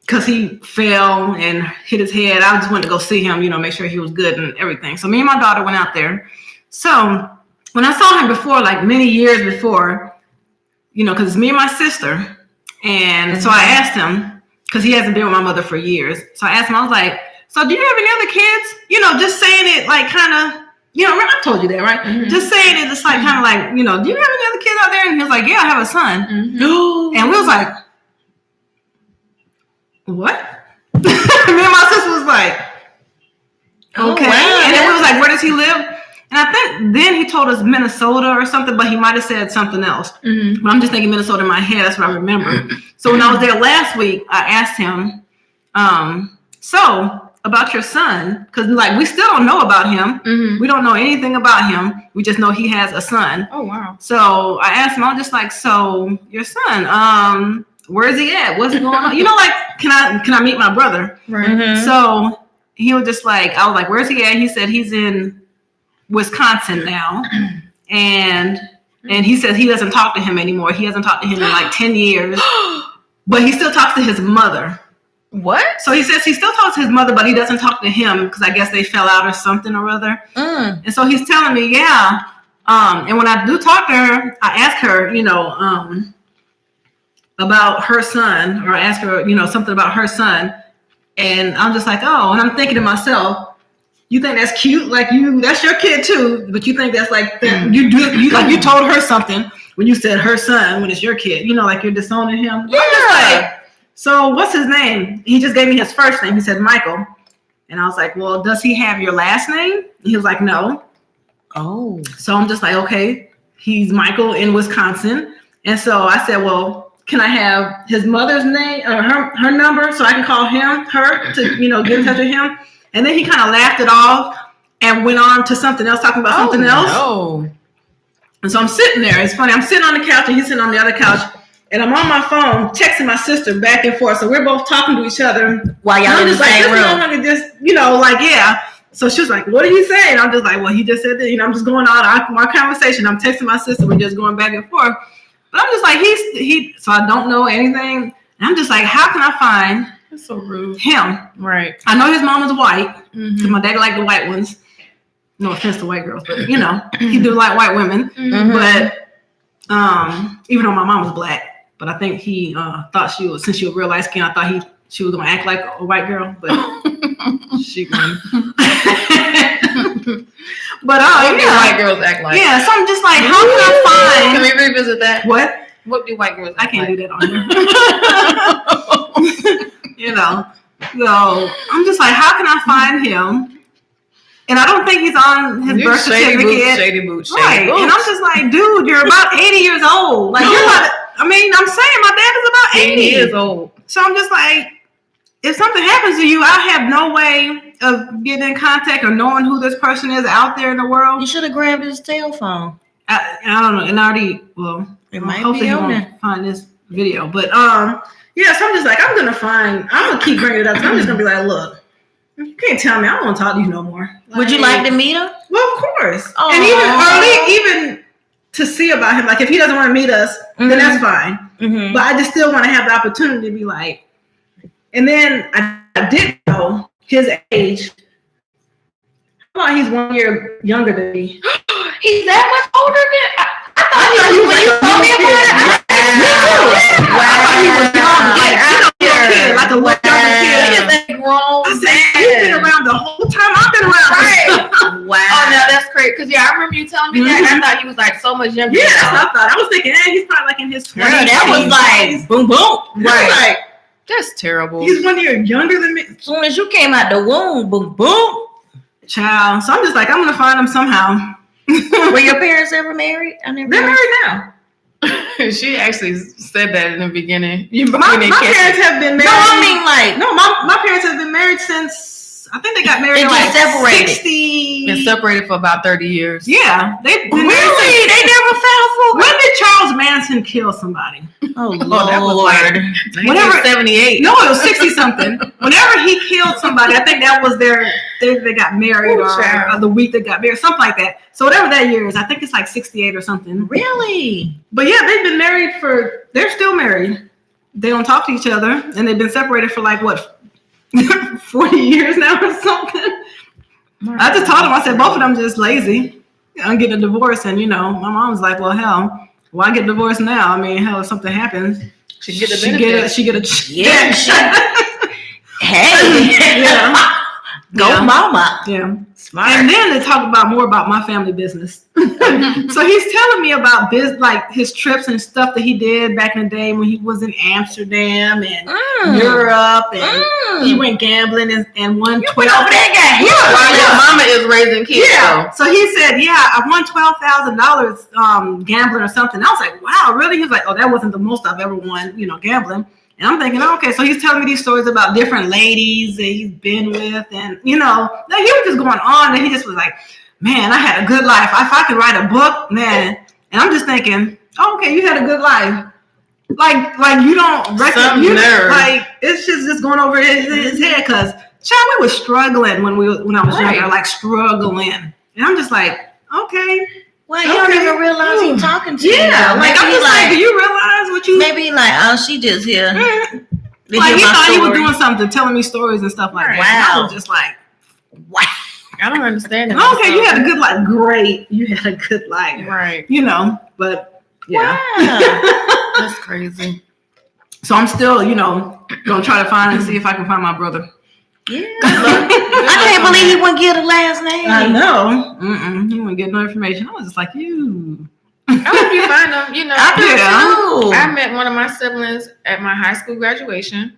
because he fell and hit his head, I just wanted to go see him, make sure he was good and everything. So me and my daughter went out there. So when I saw him before, like many years before, because it's me and my sister, and so I asked him, because he hasn't been with my mother for years. So I asked him, I was like, so do you have any other kids? Just saying it like kind of, I told you that, right? Mm-hmm. Just saying it, just like kind of like, do you have any other kids out there? And he was like, yeah, I have a son. Mm-hmm. And we was like, what? Me and my sister was like, okay. Wow. And then we was like, where does he live? And I think then he told us Minnesota or something, but he might have said something else. Mm-hmm. But I'm just thinking Minnesota in my head. That's what I remember. So when I was there last week, I asked him, so about your son, because like we still don't know about him. Mm-hmm. We don't know anything about him. We just know he has a son. Oh wow. So I asked him, I was just like, so your son, where is he at? What's going on? Like, can I meet my brother? Right. Mm-hmm. So he was just like, I was like, where's he at? He said he's in Wisconsin now. And he says he doesn't talk to him anymore. He hasn't talked to him in like 10 years. But he still talks to his mother. What? So he says he still talks to his mother, but he doesn't talk to him because I guess they fell out or something or other. Mm. And so he's telling me, yeah. And when I do talk to her, I ask her, about her son, or ask her, something about her son. And I'm just like, oh, and I'm thinking to myself, you think that's cute? Like that's your kid too, but you think that's like, you told her something when you said her son, when it's your kid, like you're disowning him. Yeah. I'm just like, so what's his name? He just gave me his first name. He said Michael. And I was like, well, does he have your last name? He was like, no. Oh. So I'm just like, okay, he's Michael in Wisconsin. And so I said, well, can I have his mother's name or her number so I can call her to, get in touch with him? And then he kind of laughed it off and went on to something else, talking about something else. No. And so I'm sitting there. It's funny. I'm sitting on the couch and he's sitting on the other couch. And I'm on my phone texting my sister back and forth. So we're both talking to each other. While y'all in the same room. Yeah. So she was like, what did he say? And I'm just like, well, he just said that, I'm just going on my conversation. I'm texting my sister. We're just going back and forth. But I'm just like, so I don't know anything. And I'm just like, how can I find That's so rude. him? Right. I know his mom is white. Mm-hmm. My dad liked the white ones. No offense to white girls, but he do like white women. Mm-hmm. But even though my mom was black, but I think he thought since she was real light skin, I thought she was gonna act like a white girl, but she couldn't. But what do white girls act like? Yeah, so I'm just like, how can I find? Can we revisit that? What do white girls act like? I can't do that on here. So I'm just like, how can I find him? And I don't think he's on his birth certificate. Shady boots. Right. And I'm just like, dude, you're about 80 years old. Like, you're not, I'm saying my dad is about 80 years old. So I'm just like, if something happens to you, I have no way of getting in contact or knowing who this person is out there in the world. You should have grabbed his cell phone. I don't know. And it might hopefully he won't find this video. But so I'm just like, I'm gonna keep bringing it up. I'm just gonna be like, look, you can't tell me I don't want to talk to you no more. Like, would you like to meet him? Well, of course. Aww. And even to see about him, like if he doesn't want to meet us, then that's fine. Mm-hmm. But I just still want to have the opportunity to be like. And then I didn't know his age. How about he's 1 year younger than me? He's that much older than I thought he was. When you told me about it, wow. I thought he was young, like a little kid. I said, he's been around the whole time I've been around. Right. Wow. Oh no, that's great. Because I remember you telling me that. And I thought he was like so much younger. Yeah, I thought. I was thinking, he's probably like in his 20s. That was like boom boom. Right. Like, that's terrible. He's 1 year younger than me. As soon as you came out the womb, boom boom. Child. So I'm just like, I'm gonna find him somehow. Were your parents ever married? They're married now. She actually said that in the beginning. My parents have been married. No, I mean like no. My parents have been married since I think they got married They like just separated. 60. Been separated for about 30 years. Yeah, they've been Really? They never fell for When did Charles Manson kill somebody? Oh, that was Lord. like Whatever. 78. No, it was 60 something. Whenever he killed somebody, I think that was they got married or the week they got married, something like that. So whatever that year is, I think it's like 68 or something. Really? But yeah, they've been married they're still married. They don't talk to each other, and they've been separated for like what, 40 years now or something. I just told them, I said, both of them just lazy. I'm getting a divorce, and my mom was like, well, hell, why get divorced now? I mean, hell, if something happens, She get the benefit. she get a Yeah. Hey. Yeah. Go mama. Yeah. Smart. And then they talk more about my family business. So he's telling me about like his trips and stuff that he did back in the day when he was in Amsterdam and Europe, and he went gambling and won 12. While your mama is raising kids. Yeah. So he said, I won $12,000 gambling or something. I was like, wow, really? He was like, oh, that wasn't the most I've ever won, gambling. And I'm thinking, okay, so he's telling me these stories about different ladies that he's been with, and he was just going on, and he just was like, man, I had a good life. If I could write a book, man. And I'm just thinking, oh, okay, you had a good life. Like you don't recognize, like it's just going over his head, because child, we were struggling when I was younger, like struggling, and I'm just like, okay. Well, you don't even realize he's talking to you. Yeah, like I'm just like, do you realize what you? Maybe like, oh, she just here. Like he thought he was doing something, telling me stories and stuff like that. Wow. And I was just like, wow. I don't understand it. Okay, you had a good life. Great, you had a good life. Right. But yeah, Wow. That's crazy. So I'm still, gonna try to find and see if I can find my brother. Yeah. I can't believe he wouldn't get a last name. I know. He wouldn't get no information. I was just like, you. I hope you find them. I do too. I met one of my siblings at my high school graduation.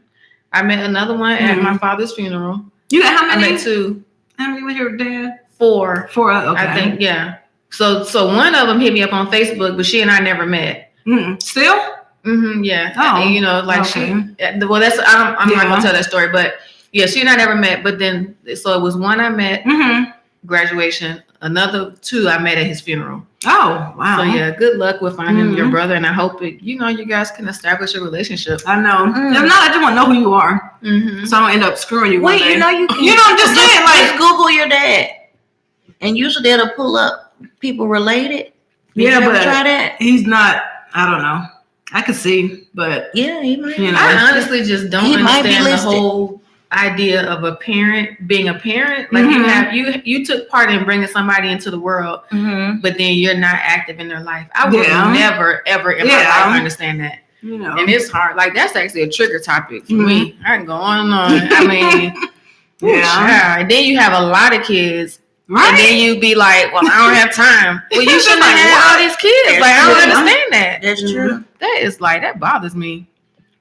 I met another one at my father's funeral. You got how many? I met two. How many was your dad? 4. 4. Okay. I think, yeah. So one of them hit me up on Facebook, but she and I never met. Still? Yeah. Oh. And, she. Well, that's I'm not gonna tell that story, but yeah, she and I never met. But then, so it was one I met graduation. Another 2 I met at his funeral. Oh, wow. So yeah, good luck with finding your brother, and I hope you guys can establish a relationship. I know. If not, I just want to know who you are, so I don't end up screwing you. Wait, one day. you can. I'm just saying, just Google your dad, and usually it'll pull up people related. Did you ever try that? He's not. I don't know. I could see, but yeah, he might. I honestly just don't understand the whole idea of being a parent. Like you took part in bringing somebody into the world, but then you're not active in their life. I would never ever in my life understand that. And it's hard. Like that's actually a trigger topic for me. I can go on and on. I mean, and then you have a lot of kids. Right. And then you be like, well, I don't have time. Well, you shouldn't have all these kids. Like, I don't understand that. That's true. That bothers me.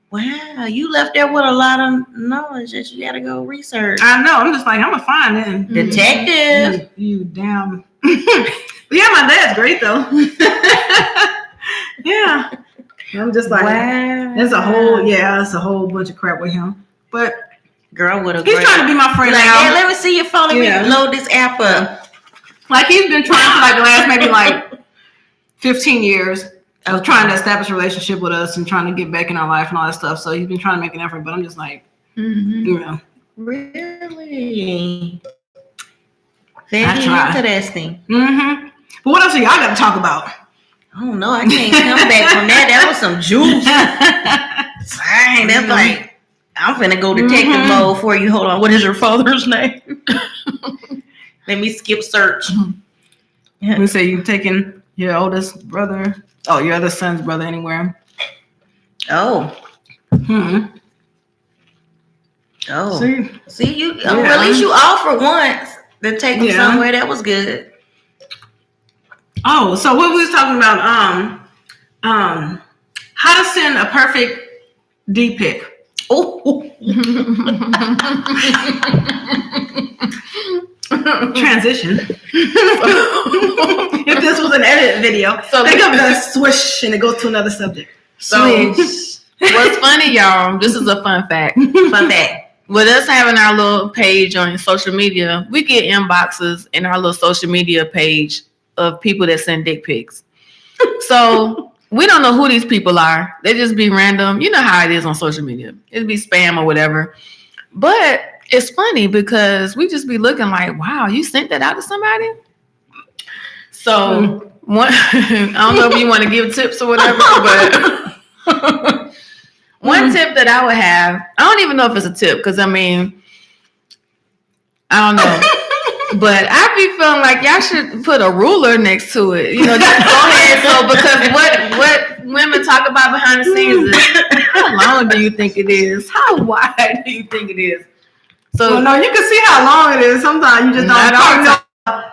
Wow, you left there with a lot of knowledge that you got to go research. I know. I'm just like, I'm gonna find it. Detective. You damn. Yeah, my dad's great though. Yeah. I'm just like, wow. It's a whole bunch of crap with him. But girl, what a he's trying to be my friend now. Hey, let me see your phone. Let me load this app up. Like he's been trying for like the last maybe like 15 years. I was trying to establish a relationship with us and trying to get back in our life and all that stuff. So he's been trying to make an effort, but I'm just like, Really? Very interesting. But what else do y'all got to talk about? I don't know. I can't come back from that. That was some juice. Dang, that's like, I'm finna go detective mode for you. Hold on. What is your father's name? Let me skip search. Let me say you taking your oldest brother. Oh, your other son's brother anywhere? Oh. Oh. See you. Oh, at least you offered once to take him somewhere. That was good. Oh, so what we was talking about? How to send a perfect D pic. Oh. Transition. If this was an edit video, so think of the swish and it goes to another subject. So what's funny, y'all? This is a fun fact. Fun fact. with us having our little page on social media, we get inboxes in our little social media page of people that send dick pics. So we don't know who these people are. They just be random. You know how it is on social media. It'd be spam or whatever. But it's funny because we just be looking like, wow, you sent that out to somebody? So I don't know if you want to give tips or whatever, but one tip that I would have, I don't even know if it's a tip because I don't know. But I be feeling like y'all should put a ruler next to it. You know, just go ahead. So because what women talk about behind the scenes is how long do you think it is? How wide do you think it is? So no, you can see how long it is. Sometimes you just don't know.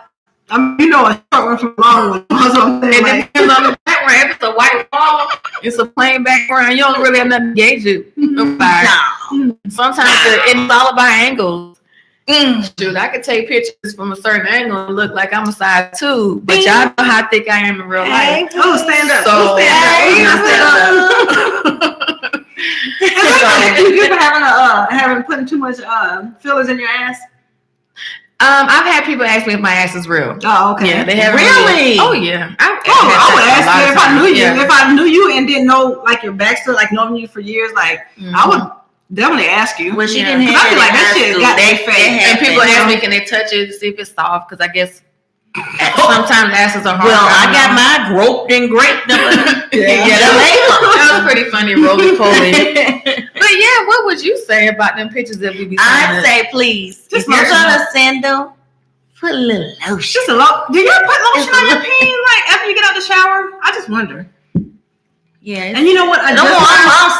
You know a short one from a long one. That's what I'm saying. It depends on the background. If it's a white wall, it's a plain background. You don't really have nothing to gauge it. No. Sometimes it's all about angles. Dude, I could take pictures from a certain angle and look like I'm a size 2, but y'all know how thick I am in real life. Oh, stand up. So, stand up. You ever having putting too much fillers in your ass? I've had people ask me if my ass is real. Oh, okay. Yeah, they have. Really? Oh, yeah. I would ask you if I knew you. If I knew you and didn't know like your backstory, like knowing you for years, like I would definitely ask you. Well, she didn't have I'd be like, that shit got that fake. And people ask me, can they touch it to see if it's soft? Because I guess sometimes asses are hard. Well, I got mine groped and graped. That was pretty funny, roly poly. But yeah, what would you say about them pictures that we be sending? I'd say, please, if you're gonna send them, put a little lotion. Just a lot. Do you put lotion on your peen like after you get out the shower? I just wonder. Yeah. And you know what? I'm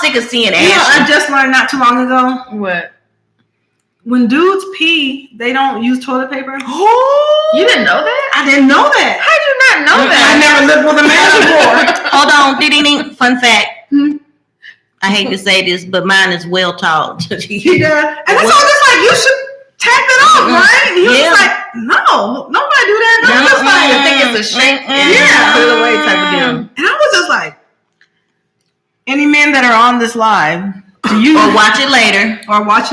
sick of seeing ass. You know, I just learned not too long ago. What? When dudes pee, they don't use toilet paper. Oh, you didn't know that? I didn't know that. How'd you not know that? I never lived with a man before. Hold on, ding. Fun fact. I hate to say this, but mine is well taught. He does. And that's all just like, you should tap it off, right? He was like, no, nobody do that. No, just like, I think it's a shake and put it away type of deal. And I was just like, any men that are on this live, or watch it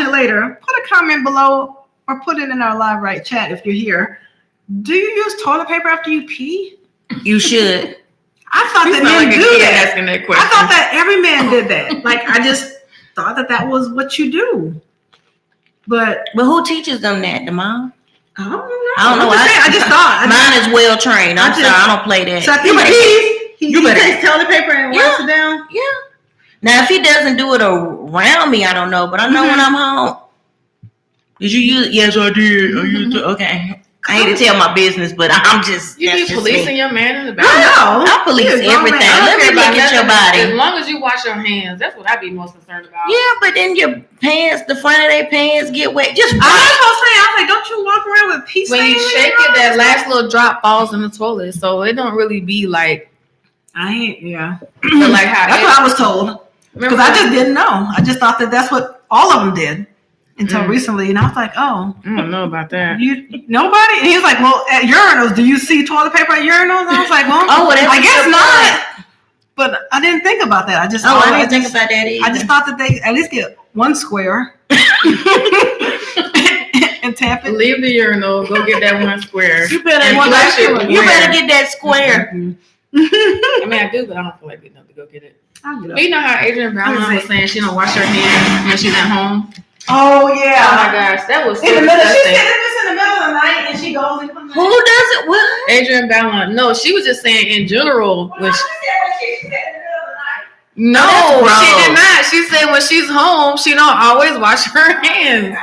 later, put a comment below or put it in our live right chat if you're here. Do you use toilet paper after you pee? You should. I thought that men do that. Asking that question. I thought that every man did that. Like, I just thought that was what you do. But who teaches them that? The mom? I don't know. I just thought. Mine is well trained. I'm sorry, I don't play that. So I think he takes toilet paper and wipes it down? Yeah. Now, if he doesn't do it around me, I don't know. But I know when I'm home. Did you use it? Yes, I did. I used it. Okay. I hate to tell my business, but I'm just. You be policing your man in the back. I police everything. Let me look at your body. As long as you wash your hands, that's what I be most concerned about. Yeah, but then your pants, the front of their pants get wet. Just I was like, don't you walk around with pee stains? When you shake it, that last little drop falls in the toilet, so it don't really be like. But like how that's what I was told. Because I just didn't know. I just thought that that's what all of them did until recently, and I was like, oh, I don't know about that. Nobody? And he was like, well, at urinals, do you see toilet paper at urinals? And I was like, well, I guess not. But I didn't think about that. I didn't think about that either. I just thought that they at least get one square and tap it. Leave the urinal, go get that one square. You better get that square. I mean, I do, but I don't feel like getting up to go get it. But you know how Adrian Brown was saying she don't wash her hands when she's at home? Oh, yeah. Oh, my gosh. That was so in the middle. She disgusting. said this in the middle of the night, and she goes and comes Who does it? What? Adrian Brown. No, she was just saying in general. She said in the middle of the night. No, she did not. She said when she's home, she don't always wash her hands.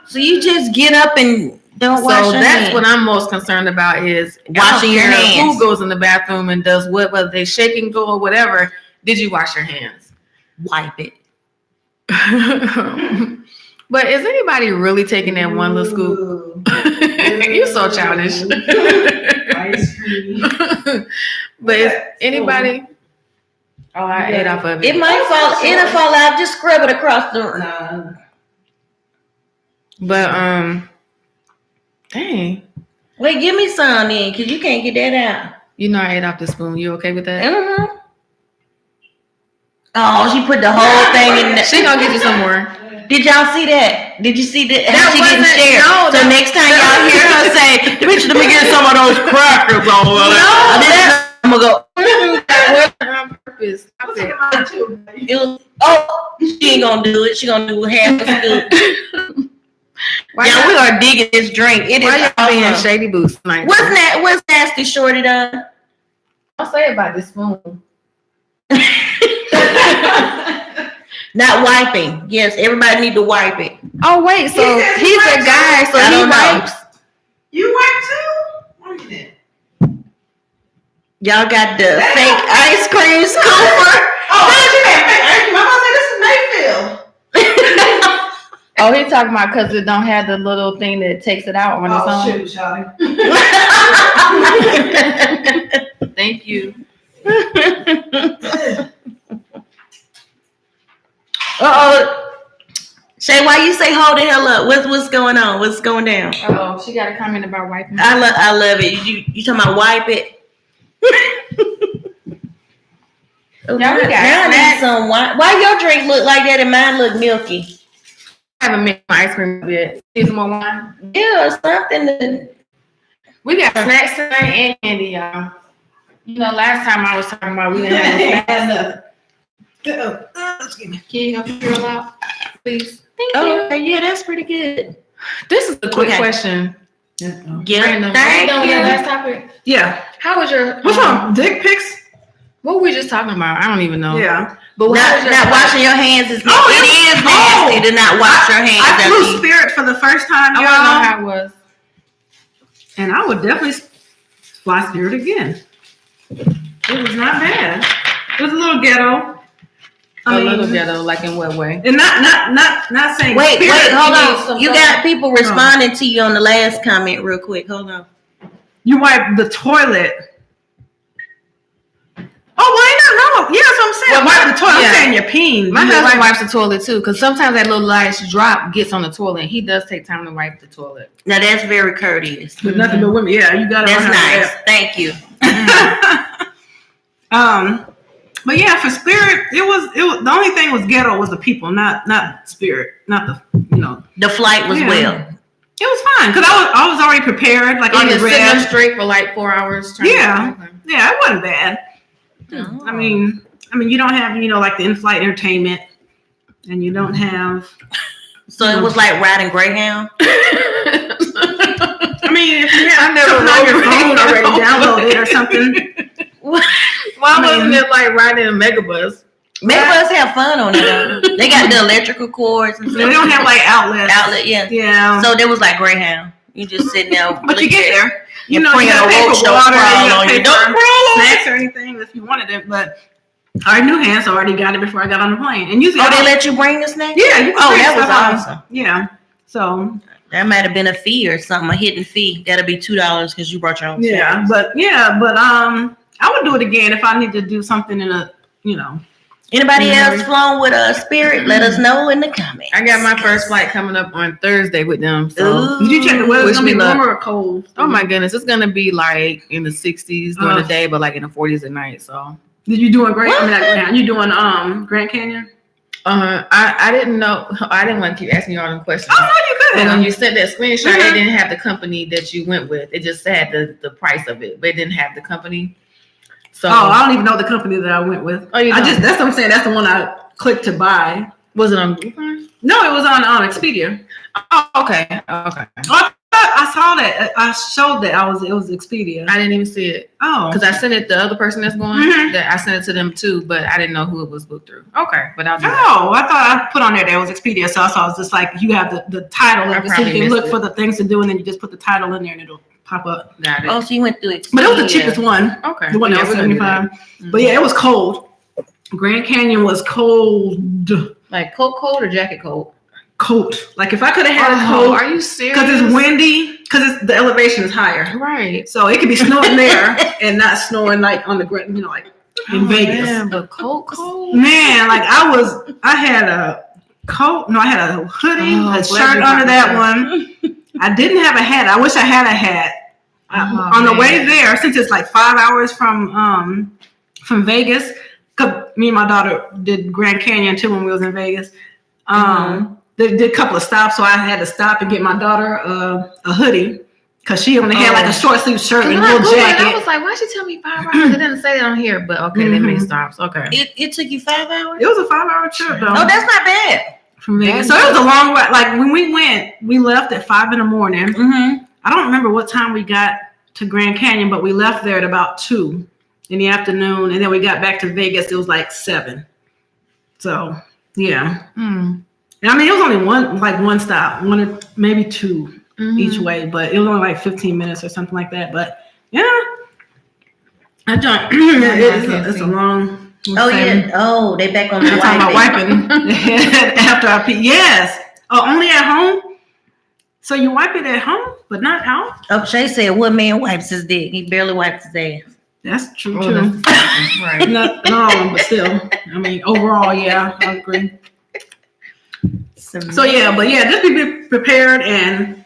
So you just get up and don't wash your hands. So that's what I'm most concerned about is washing your hands. Who goes in the bathroom and does what, whether they shake and go or whatever. Did you wash your hands? Wipe it. But is anybody really taking that one little scoop? You're so childish. Ice cream. But is anybody? Oh, I ate off of it. It might fall. It'll fall out. Just scrub it across the. But dang. Wait, give me some then, cause you can't get that out. You know I ate off the spoon. You okay with that? Mm-hmm. Oh, she put the whole thing in there. She gonna get you some more. Did y'all see that? Did you see that? That She didn't wasn't- share. no, So that- next time y'all hear her say, "Bitch, let me get some of those crackers on." I'm gonna go. On purpose. Stop it. She ain't gonna do it. She gonna do half a scoop. Why Yeah, we are digging this drink. It is Why y'all being awesome. shady boots tonight? What's nasty shorty done? I'll say about this spoon. Not wiping. Yes, everybody need to wipe it. Oh wait, so He said he he's a wipes guy, so I he don't know. wipes. You wipe too? What is it? Y'all got the fake ice cream scooper. Oh, you had fake ice cream. I'm gonna say this is Mayfield. Oh, he's talking about because it don't have the little thing that takes it out on its Oh, own. shoot, Charlie. Thank you. Shay, why you say hold the hell up? What's going on? What's going down? Oh, she got a comment about wiping. I love it. You talking about wipe it? Yeah, we got now I need some wine. Why your drink look like that and mine look milky? I haven't made my ice cream yet. Need some more wine? Yeah, something. We got snacks tonight and candy, y'all. You know, last time I was talking about we didn't have no snacks. Can you help me fill out, please? Thank you. Okay, yeah, that's pretty good. This is a quick Okay. question. Yeah, Random. thank You done with you. that last topic? Yeah. How was your? What's wrong? Dick pics? What were we just talking about? I don't even know. Yeah. But what was Not, your not washing your hands is Oh, it is nasty to not wash your hands. I after flew you- Spirit for the first time, I y'all. want to know how it was. And I would definitely fly Spirit again. It was not bad. It was a little ghetto. A little ghetto, like in what way? And not saying Wait, Spirit, hold need on. some You got people responding to you on the last comment real quick. Hold on. You wipe the toilet. Oh, well, ain't nothing wrong. Yeah, that's what I'm saying. Well, Wipe the toilet. yeah. I'm saying you're peeing. My You husband wipe- wipes the toilet too, because sometimes that little light drop gets on the toilet, and he does take time to wipe the toilet. Now that's very courteous. With nothing but women. Yeah, you got to. That's nice. Thank you. But yeah, for Spirit, it was the only thing was ghetto was the people, not Spirit, not the The flight was Yeah. well. It was fine because I was already prepared, like You already just sitting read. up straight for like 4 hours. Yeah. Yeah, it wasn't bad. Oh. I mean, you don't have like the in-flight entertainment, and you don't have. So it was like riding Greyhound. I mean, if you have never something on your rode phone already Greyhound. downloaded or something. Why wasn't it like riding a megabus? Megabus have fun on it. Though. They got the electrical cords and They stuff. don't have like outlets. Outlet, yeah. Yeah. So there was like Greyhound. You just sitting there. But you get there. You You gotta pay for for water, crawl you gotta on pay you. Don't for crawl on snacks or anything if you wanted it. But I knew hands already got it before I got on the plane. And usually, Oh, they let you bring the snack? yeah. You can Oh, bring that was stuff on. awesome. Yeah. So That might have been a fee or something, a hidden fee. That'll be $2 because you brought your own yeah, snacks. but I would do it again if I need to do something in a Anybody else flown with a Spirit? Let us know in the comments. I got my first flight coming up on Thursday with them. So. Ooh. Did you check the weather? Wish It's gonna be me luck. warmer or cold? Oh my goodness, it's gonna be like in the 60s during the day, but like in the 40s at night. So. Did you doing great? I mean, not Grand. You doing Grand Canyon? I didn't know. I didn't want to keep asking you all them questions. Oh no, you But could. when you sent that screenshot, Mhm. it didn't have the company that you went with. It just had the price of it, but it didn't have the company. So I don't even know the company that I went with. Oh, you I don't? just that's what I'm saying. That's the one I clicked to buy. was it on Groupon? No, it was on Expedia. Oh, okay. I saw that. I showed that it was Expedia. I didn't even see it Oh, because I sent it the other person that's going. Mhm. That I sent it to them too, but I didn't know who it was booked through. Okay, but I'll do that. oh, I thought I put on there that it was Expedia. So I saw it's just like you have the title I of it, so probably you can look missed for it. the things to do, and then you just put the title in there, and it'll pop up. Got it. Oh, so you went through it. But it was the cheapest one. Okay. The one that Yeah, was we're gonna do that. 75. But yeah, it was cold. Grand Canyon was cold. Like cold or jacket cold? Cold. Like if I could have had a coat, Are you serious? because it's windy, because the elevation is higher. Right. So it could be snowing there and not snowing like on the ground, like in Vegas. Man, but cold. Man, like I had a coat. No, I had a hoodie, Oh, a glad shirt you under brought that that. one. I didn't have a hat. I wish I had a hat. Oh, On the way man. there, since it's like 5 hours from Vegas, Cause me and my daughter did Grand Canyon too when we was in Vegas. They did a couple of stops, so I had to stop and get my daughter a hoodie because she only had like a short sleeve shirt and a little jacket. I was like, why'd she tell me 5 hours? It didn't say that on here, but okay, they made stops. Okay, It took you 5 hours? It was a 5-hour trip though. Oh, that's not bad. From Vegas. So it was a long ride. Like when we went, we left at 5 a.m. I don't remember what time we got to Grand Canyon, but we left there at about 2 in the afternoon, and then we got back to Vegas. It was like 7. So yeah. And I mean, it was only one stop, one maybe 2 each way, but it was only like 15 minutes or something like that. But yeah, I don't. It's a long. Oh yeah. Oh, they back on the talking about wiping after I pee. Yes. Oh, only at home. So you wipe it at home, but not out. Oh, Shay said, "What man wipes his dick? He barely wipes his ass." That's true too. Right. Not all of them, but still. I mean, overall, yeah, I agree. So yeah, but yeah, just be prepared and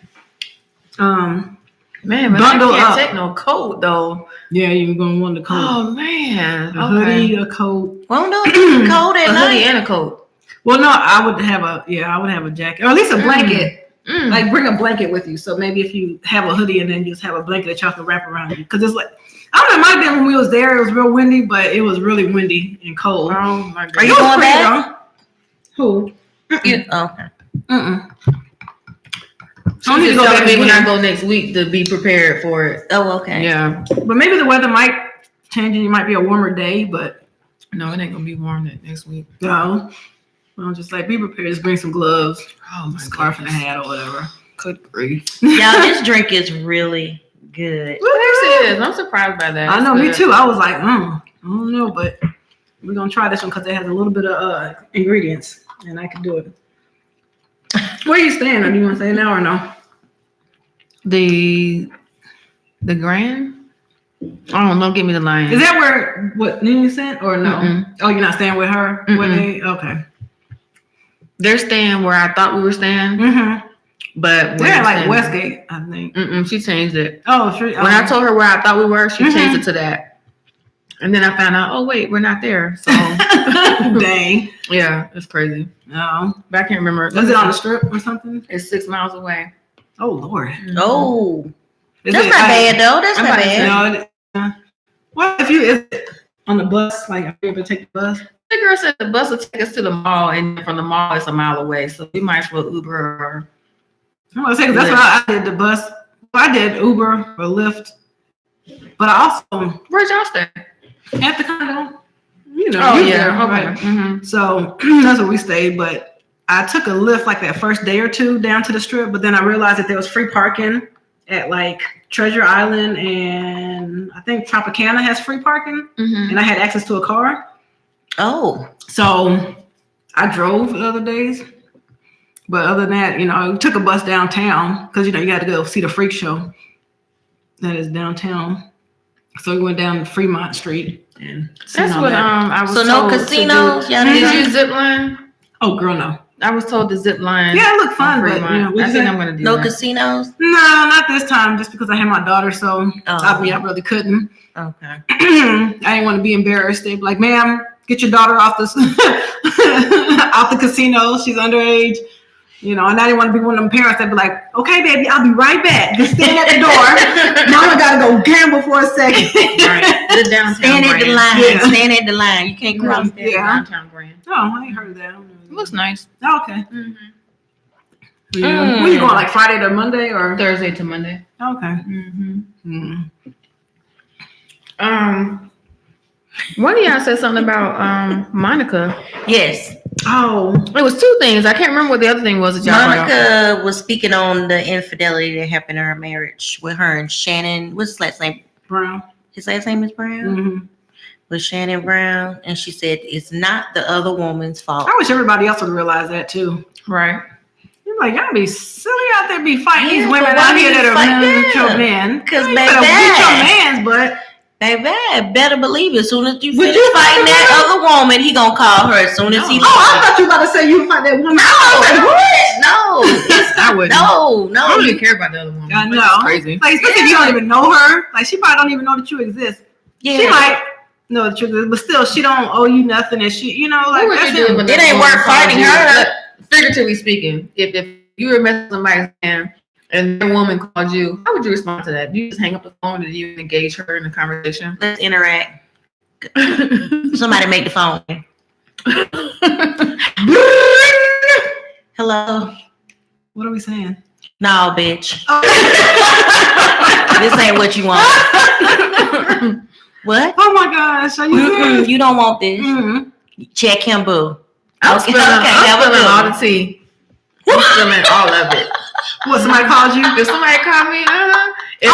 man, bundle I can't up. take no coat though. Yeah, you're gonna want the coat. Oh man, A hoodie, a coat. Well, no, cold at a night. hoodie and a coat. Well, no, I would have a jacket, or at least a blanket. Like bring a blanket with you. So maybe if you have a hoodie and then you just have a blanket that y'all can wrap around you, because it's like I don't know. It might have been when we was there. It was real windy, but it was really windy and cold. Oh my god. Are you going back? Who? Okay. She just told me when I go next week to be prepared for it. Oh, okay. Yeah. But maybe the weather might change and it might be a warmer day, but no, it ain't gonna be warm next week. No. Well, just like be prepared. Just bring some gloves, Oh my scarf and a hat or whatever. Good grief. Y'all, this drink is really good. It is. I'm surprised by that. I know, me too. I was like, I don't know, but we're gonna try this one because it has a little bit of ingredients, and I can do it. Where are you staying? Or do you want to stay now or no? The Grand? I don't know. Give me the line. Is that where what Nene sent or no? Mm-mm. Oh, you're not staying with her? Okay. They're staying where I thought we were staying, but they're at like Westgate, I think. She changed it. Oh, sure. When I told her where I thought we were, she changed it to that. And then I found out, oh wait, we're not there. So dang. Yeah, it's crazy. No. But I can't remember. Was it on the strip or something? It's 6 miles away. Oh Lord. Oh. That's not bad though. That's not bad. No, what if you is it on the bus? Like, are you able to take the bus? The girl said the bus will take us to the mall, and from the mall it's a mile away. So we might as well Uber or. I'm gonna say because that's what I did. The bus. I did Uber or Lyft, but I also Where'd y'all stay? at the condo. You know. Oh you yeah. there, Okay. right? So that's where we stayed. But I took a Lyft like that first day or two down to the strip, but then I realized that there was free parking at like Treasure Island, and I think Tropicana has free parking, and I had access to a car. Oh. So I drove the other days. But other than that, I took a bus downtown because, you got to go see the freak show that is downtown. So we went down Fremont Street. And that's what I was told. So no casinos? Did you zip line? Oh, girl, no. I was told to zip line. Yeah, it looked fun, but I think I'm going to do no that. casinos? No, not this time, just because I had my daughter, so I really couldn't. Okay. I didn't want to be embarrassed. They'd be like, ma'am, get your daughter off this out the casino. She's underage. And I didn't want to be one of them parents that'd be like, okay, baby, I'll be right back. Just stand at the door. Now I got to go gamble for a second. Right. The downtown Stand at the line. Yeah. Stand at the line. You can't cross there. Yeah. Downtown Grand. Oh, I ain't heard of that. It looks nice. Oh, okay. Yeah. When you going, like Friday to Monday or? Thursday to Monday. Okay. One of y'all said something about Monica. Yes. Oh. It was 2 things. I can't remember what the other thing was that y'all brought up. Monica was speaking on the infidelity that happened in her marriage with her and Shannon. What's his last name? Brown. His last name is Brown? With Shannon Brown. And she said it's not the other woman's fault. I wish everybody else would realize that too. Right. You're like, y'all be silly out there be fighting these Yeah, women but why out here do you that are fight men with your them? men. Because You better beat your man's butt. Baby, better believe it. As soon as you Would finish you fighting fight that her? other woman, he gonna call her as soon as he Oh, I thought you were about to say you fight that woman. No, I wouldn't. no. I don't even care about the other woman. I know. It's crazy. Like, especially if you don't even know her. Like, she probably don't even know that you exist. Yeah. She might. know the truth, but still, she don't owe you nothing, and she, like what would you do if it ain't worth fighting her. Figuratively speaking, if you were messing with somebody's man and their woman called you, how would you respond to that? Do you just hang up the phone, or do you engage her in a conversation? Let's interact. Somebody make the phone. Hello. What are we saying? No, bitch. This ain't what you want. What? Oh my gosh! Are you You don't want this. Check him, boo. I'm spilling all the tea. I'm spilling all of it. What? Somebody called you? If somebody called me, If I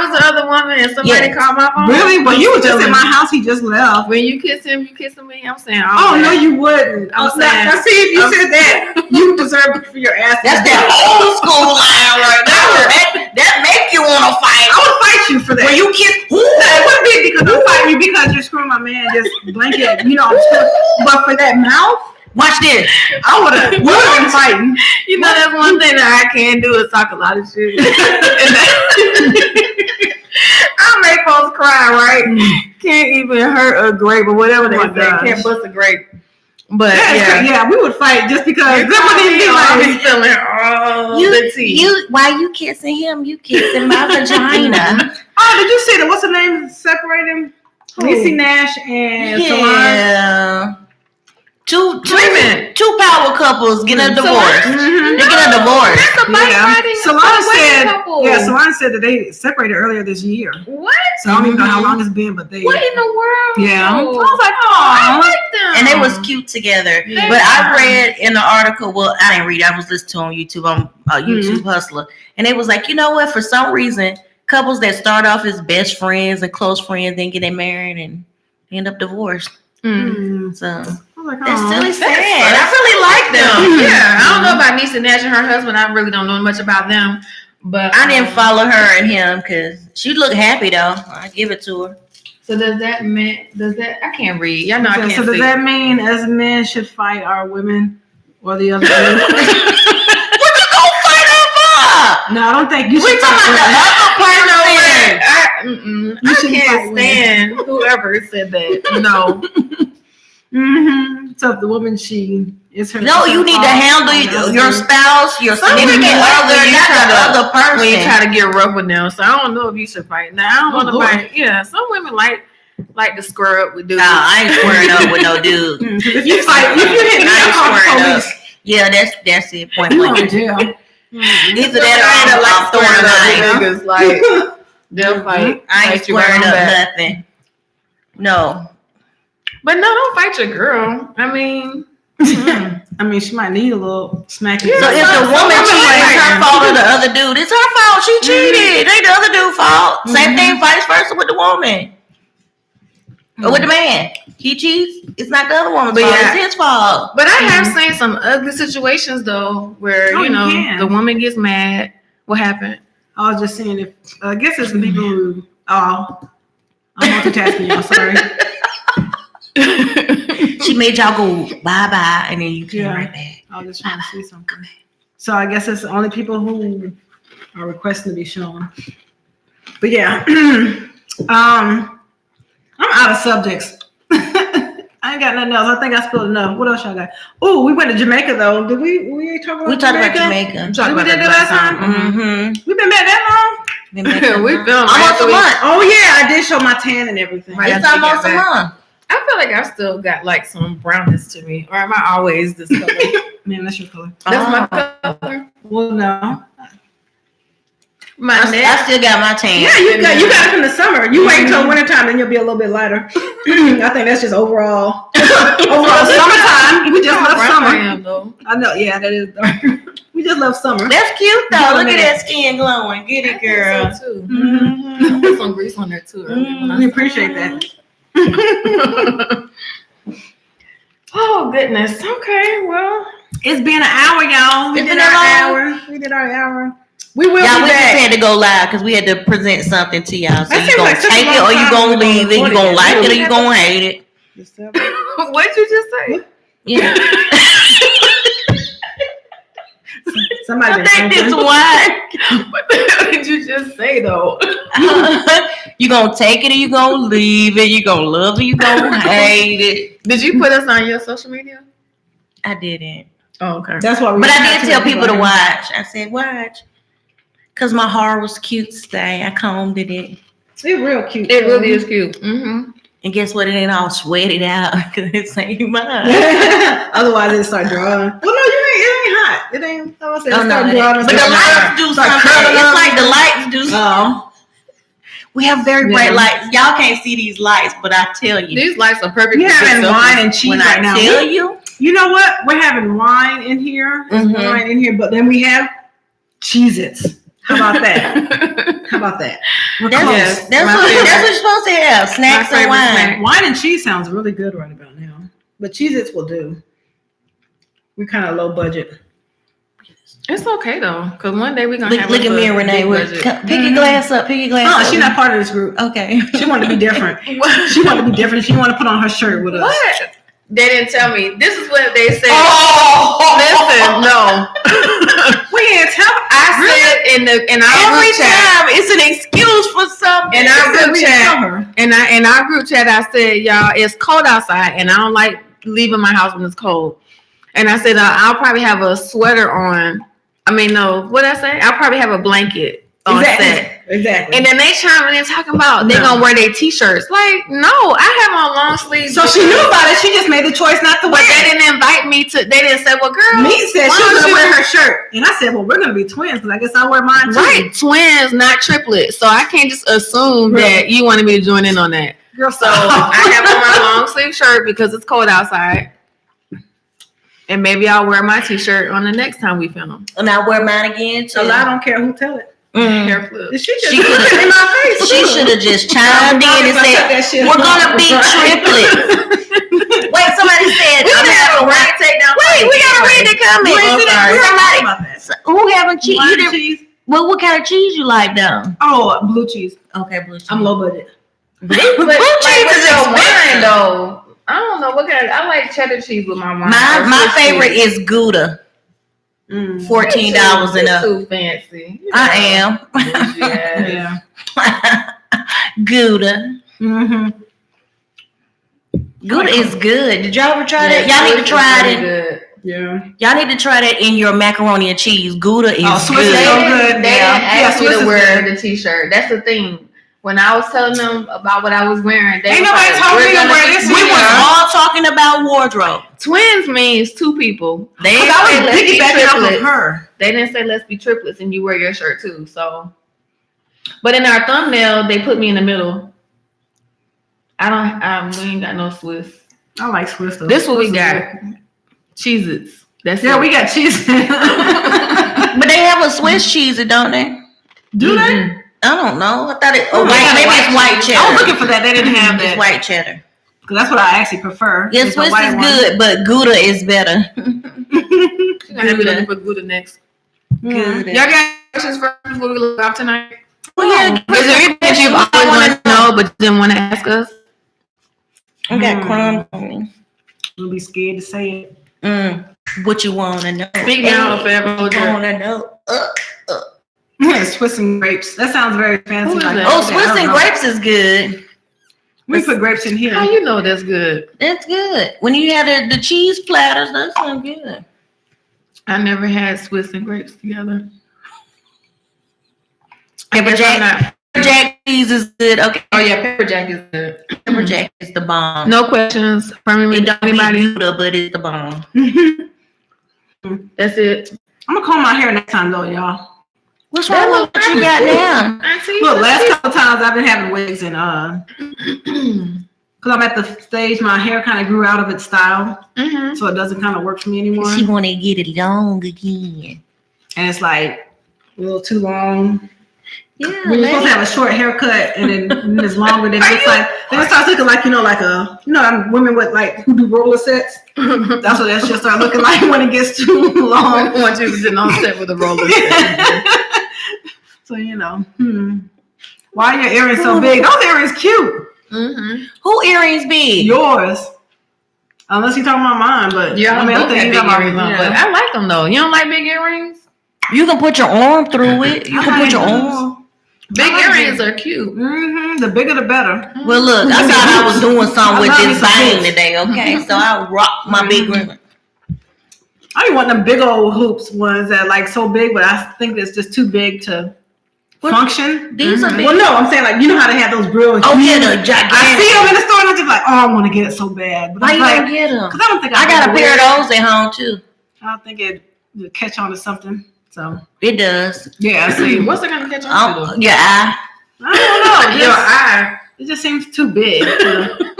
was the other woman and somebody called my phone, really? Well, you were just in my house. He just left. When you kiss him, you kissing me. I'm saying, no, you wouldn't. I'm saying, now, see, if you said that, you deserve for your ass. That's that old school line right there. That make you want to fight. I would fight you for that. When you kiss, it wouldn't be because I'm fighting you because you're screwing my man. Just blanket, I'm screwing. But for that mouth. Watch this. I would have been fighting. That's one thing that I can do is talk a lot of shit. I make folks cry, right? Can't even hurt a grape or whatever they say. Can't bust a grape. But we would fight just because feeling all the tea. Why you kissing him? You kissing my vagina. Oh, did you see that? What's the name separating? Niecy Nash and Solange. Two power couples getting a divorce. They're getting a divorce. That's a fighting. Solange said that they separated earlier this year. What? So I don't even know how long it's been, but they. What in the world? Yeah. I was like, I like them. And they was cute together. Yeah. But I read in the article, well, I didn't read it. I was listening to on YouTube. I'm a YouTube hustler. And they was like, you know what? For some reason, couples that start off as best friends and close friends then get married and end up divorced. So... That's really sad. I really like them. Yeah, I don't know about Niecy Nash and her husband. I really don't know much about them. But I didn't follow her and him because she looked happy though. I give it to her. So does that mean? I can't read. Y'all know I can't. So does that mean as men should fight our women or the other? What you gonna fight her for? No, I don't think you should. We talking about the other person. I can't stand whoever said that. No. So if the woman she is her. No, you need to handle your spouse, your significant other, not the other person. When you try to get rough with them, so I don't know if you should fight. Now I don't want to fight. Yeah, some women like to square up with dudes. Nah, I ain't squaring up with no dude. If you fight, if you hit me, I'm calling police. Yeah, that's it. Point blank. Jail. Either that or I'm throwing a knife. Like they'll fight. I ain't squaring up nothing. No. But no, don't fight your girl. I mean, she might need a little smacking. So if the woman cheated, it's her fault or the other dude. It's her fault. She cheated. It ain't the other dude's fault. Same thing, vice versa with the woman. Or with the man. He cheats. It's not the other woman's fault. It's his fault. But I have seen some ugly situations though where, the woman gets mad. What happened? I was just saying I guess it's the people who I'm multitasking, y'all, sorry. She made y'all go bye-bye and then you came right back. I was just trying to say something. So I guess it's the only people who are requesting to be shown. But yeah. I'm out of subjects. I ain't got nothing else. I think I spilled enough. What else y'all got? Oh, we went to Jamaica though. Did we talk about Jamaica? Did we did that last time? We've been back that long? We've been almost a month. Oh yeah, I did show my tan and everything. It's almost a month. I feel like I still got like some brownness to me. Or am I always this color? Man, that's your color. That's my color. Well, no. I still got my tan. Yeah, you got it from the summer. You wait until wintertime, then you'll be a little bit lighter. I think that's just overall summertime. We just love summer. I know. Yeah, that is dark. We just love summer. That's cute though. Look at that skin glowing. Get it, girl. So too. Put some grease on there too. We appreciate that. Oh goodness. Okay. Well, it's been an hour, y'all. We did our hour. We will be back. We just had to go live because we had to present something to y'all. So you gonna take it or you gonna leave it? You gonna like it or you gonna hate it? What'd you just say? Yeah. Somebody I think this wine. What the hell did you just say though? You gonna take it or you gonna leave it? You gonna love it? You gonna hate it? Did you put us on your social media? I didn't. Oh, okay. That's why. But I did tell people to watch. I said watch, cause my hair was cute today. I combed it. It's real cute. It really is cute. Mm-hmm. And guess what? It ain't all sweated out because it ain't mine. Otherwise, it start drawing. Well, no, it ain't hot. It ain't. I was saying, Oh, no, drawing. but the lights do something. It's like the lights do something. We have very bright lights. Y'all can't see these lights, but I tell you, These lights are perfect. We're having wine and cheese right now. I tell you, you know what? We're having wine in here. Wine in here, but then we have Cheez-Its. How about that? How about that? That's what you're supposed to have. Snacks and wine. Snack. Wine and cheese sounds really good right about now. But Cheez-Its will do. We're kind of low budget. It's okay though, because one day we're gonna have. Look at me and Renee. Pick your glass up. Pick your glass up. She's not part of this group. Okay. She wanted to be different. She wanted to be different. She wanted to put on her shirt with us. What? They didn't tell me. This is what they said. Oh, listen, no. We didn't tell. I said in our Every group chat. time it's an excuse for something. In our group chat, in our group chat, I said, y'all, it's cold outside, and I don't like leaving my house when it's cold. And I said, I'll probably have a sweater on. I mean, no, what did I say? I'll probably have a blanket on set. Exactly. And then they chiming in talking about they're gonna wear their t-shirts. Like, no, I have on long sleeves. So she knew about it. She just made the choice not to wear But they it. didn't invite me to. They didn't say, well, girl. Me said she was gonna wear her shirt, and I said, well, we're gonna be twins because I guess I'll wear mine too. Right, twins, not triplets. So I can't just assume that you wanted me to join in on that. Girl, So I have on my long sleeve shirt because it's cold outside. And maybe I'll wear my t-shirt on the next time we film. And I'll wear mine again too. So I don't care who tell it. Hair flip. She just in my face. She should have just chimed in and said, "We're gonna be triplets." Wait, somebody said, We gotta read the comments. Somebody, who having cheese? Well, what kind of cheese you like, though? Oh, blue cheese. Okay, blue cheese. I'm low budget. Blue cheese is your wine, though. I don't know what kind. I like cheddar cheese with my wine. My favorite is Gouda. $14 and up. Too fancy. I am. Yeah. Gouda. Gouda is good. Did y'all ever try that? Y'all need to try it. Good. Yeah. Y'all need to try that in your macaroni and cheese. Gouda is Swiss good. is so good. They didn't ask me Swiss to is wear good. the t-shirt. That's the thing. When I was telling them about what I was wearing, they Ain't was nobody like, told "We're me to gonna wear be this We twins." was all talking about wardrobe. Twins means two people. They didn't I say was let's be piggybacking off of triplets. her. They didn't say let's be triplets and you wear your shirt too. So, but in our thumbnail, they put me in the middle. We ain't got no Swiss. I like Swiss though. This what we Swiss got. Cheez-Its. That's Yeah, it. we got cheese. But they have a Swiss cheese, don't they? Do they? I don't know. I thought it. Oh, Maybe it's white cheddar. I was looking for that. They didn't have It's that. white cheddar. Because that's what I actually prefer. Yeah, It's a Swiss white is one. good, but Gouda is better. You're gonna be looking for Gouda next. Gouda. Y'all got questions for us before we look off tonight? Well, yeah, Is there anything that you've always wanted to know but didn't want to ask us? I got crumbs on me. I'll be scared to say it. What you want to know? Speak now or forever hold your- want to know? Swiss and grapes. That sounds very fancy. What is Like, that? Oh, I Swiss don't and know. grapes is good. We put grapes in here. How you know that's good? That's good. When you had the cheese platters, that's so good. I never had Swiss and grapes together. Pepper jack cheese is good. Okay. Oh yeah, pepper jack is good. Pepper jack is the bomb. No questions from It don't anybody. be Gouda, but it's the bomb. That's it. I'm gonna comb my hair next time though, y'all. What's wrong with what you got now? Look, last couple times I've been having wigs and because I'm at the stage my hair kind of grew out of its style, so it doesn't kind of work for me anymore. She want to get it long again. And it's like a little too long. Yeah, When you're supposed to have a short haircut and then it's longer, then it looks like then it starts looking like women with like who do roller sets. That's what that shit start looking like when it gets too long. I want you sitting on set with a roller. So why are your earrings so big? Those earrings cute. Who earrings big? Yours. Unless you're talking about mine, but Yeah, I mean, I think you're big talking about earrings on, but I like them though. You don't like big earrings? You can put your arm through it. You can put your arm. Big earrings are cute. The bigger the better. Well, look, I thought I was doing something with this thing today, okay? So I rock my big ring. I don't want them big old hoops ones that like so big, but I think it's just too big to function. These are big. Well, no, I'm saying like you know how they have those real. Oh yeah, the gigantic. I see them in the store and I'm just like, oh, I want to get it so bad. But why you don't get them? Because I don't think I got a pair of those at home too. I don't think it would catch on to something. So it does. Yeah, I see. What's it gonna catch on to? Your eye. I don't know. Your eye. It just seems too big to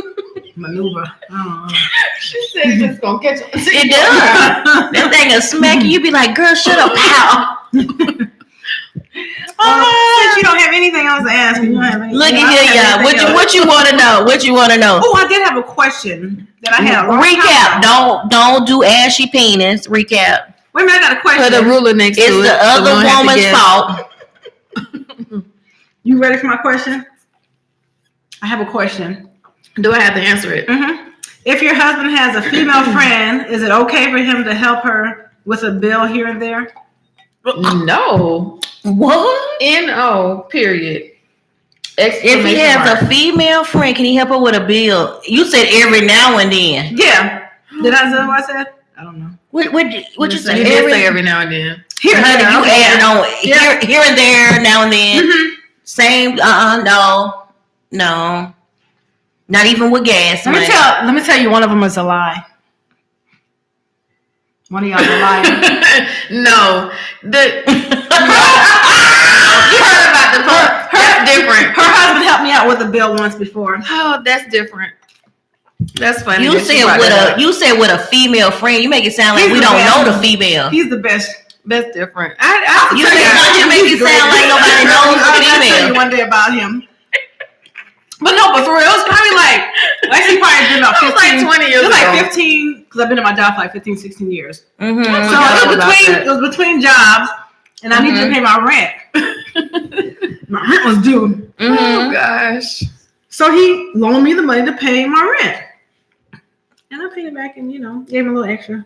maneuver. I don't know. She said it's just gonna catch on. It does. That thing will smack you. You be like, girl, shut up, pow. Since you don't have anything else to ask me, you don't have anything. Look at here, y'all. What you want to know? What you want to know? Oh, I did have a question that I had. Recap. Don't do ashy penis. Recap. Wait a minute, I got a question. Put a ruler next to it. It's the other woman's fault. You ready for my question? I have a question. Do I have to answer it? Mm-hmm. If your husband has a female friend, is it okay for him to help her with a bill here and there? No. What? No. Period. If he has a female friend, can he help her with a bill? You said every now and then. Yeah. Did I say what I said? I don't know. What you say? You did say every now and then. Here, honey, you added on here and there, now and then. Mm-hmm. Same. No. Not even with gas. Let me tell you, one of them is a lie. One of y'all's a liar. No. You heard about the part. That's different. Her husband helped me out with a bill once before. Oh, that's different. That's funny. You said with a female friend. You make it sound like we don't know the female. He's the best. That's different. You make it sound like nobody knows the female. I'll tell you one day about him. But no, but for real, it was probably actually probably been about 15. Like 20 years ago. It was like 15, because I've been at my job for like 15, 16 years. Mm-hmm. So it was between jobs, and I needed to pay my rent. My rent was due. Mm-hmm. Oh, gosh. So he loaned me the money to pay my rent. And I paid it back and, gave him a little extra.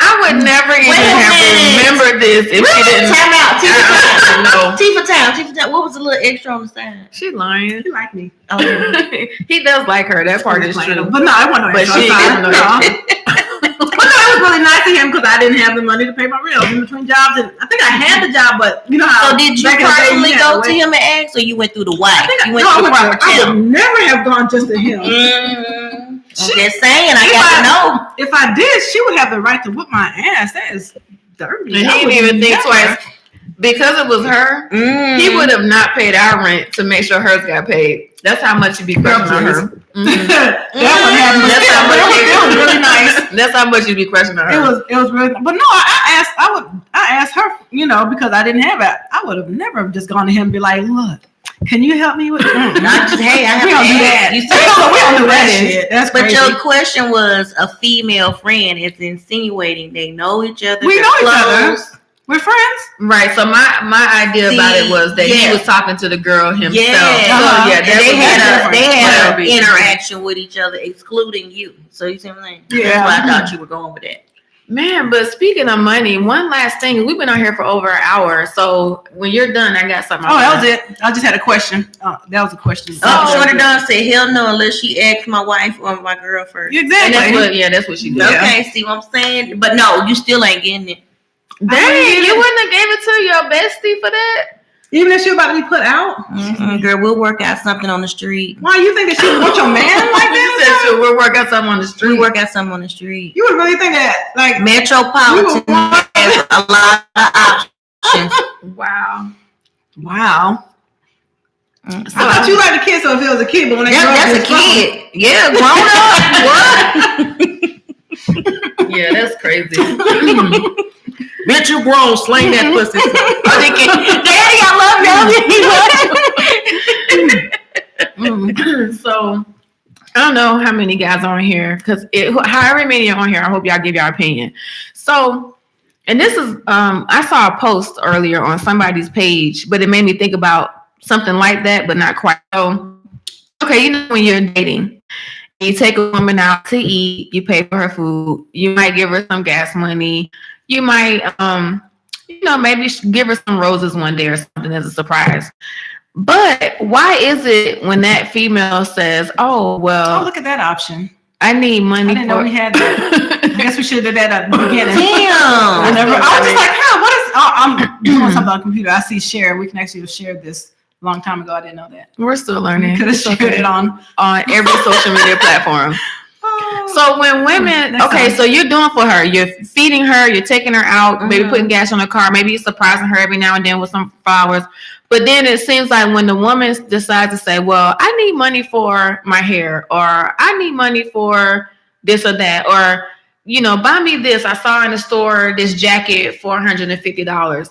I would never even have remembered this if she didn't. Time out. No. T for time. What was a little extra on the side? She lying. He liked me. Oh, yeah. He does like her. That part is true. But no, I wasn't no extra. But she didn't know that. But no, it was really nice of him because I didn't have the money to pay my rent. I was in between jobs, and I think I had the job, but you know how. So did you personally go to him and ask, or you went through the wife? I would never have gone just to him. I'm just saying, I got to know. If I did, she would have the right to whip my ass. That is dirty. And he didn't even think twice. Because it was her, he would have not paid our rent to make sure hers got paid. That's how much you'd be questioning her. It was really nice. That's how much you'd be questioning her. It was really, but no, I asked her, because I didn't have it. I would have never just gone to him and be like, look, can you help me with Not just, hey, I have we don't do that. You we don't do that shit. That's but crazy. your question was a female friend is insinuating they know each other. We know each other. We're friends. Right. So my idea about it was that he was talking to the girl himself. Yeah. So, they had an interaction with each other, excluding you. So you see what I'm saying? Yeah. That's why I thought you were going with that. Man, but speaking of money, one last thing. We've been on here for over an hour. So when you're done, I got something. Oh, that was it. I just had a question. That was a question. Shorty Dawn said, hell no, unless she asked my wife or my girl first. Exactly. And that's what she did. Okay, see what I'm saying? But no, you still ain't getting it. Dang, you wouldn't have gave it to your bestie for that? Even if she was about to be put out? Girl, we'll work out something on the street. Why, you think that she would want your man like that? You said we'll work out something on the street. We'll work out something on the street. You would really think that, like... Metropolitan has a lot of options. Wow. So I thought you like the kid, so if it was a kid, but when that's a kid. Yeah, grown up. What? Yeah, that's crazy. Bitch, you grown, slang that pussy. Daddy, I love you. So, I don't know how many guys are on here, because however many are on here, I hope y'all give y'all opinion. So, and this is, I saw a post earlier on somebody's page, but it made me think about something like that, but not quite. So, okay, when you're dating, you take a woman out to eat, you pay for her food, you might give her some gas money, you might, maybe give her some roses one day or something as a surprise. But why is it when that female says, "Oh, well, look at that option. I need money." I didn't know we had that. I guess we should have did that at the beginning. Damn. I was just like, what is? I'm doing something on the computer. I see share. We can actually have shared this a long time ago. I didn't know that. We're still learning. We could have shared it on every social media platform. So when women, so you're doing for her, you're feeding her, you're taking her out, maybe putting gas on her car, maybe you're surprising her every now and then with some flowers. But then it seems like when the woman decides to say, well, I need money for my hair, or I need money for this or that, or, buy me this. I saw in the store this jacket for $150.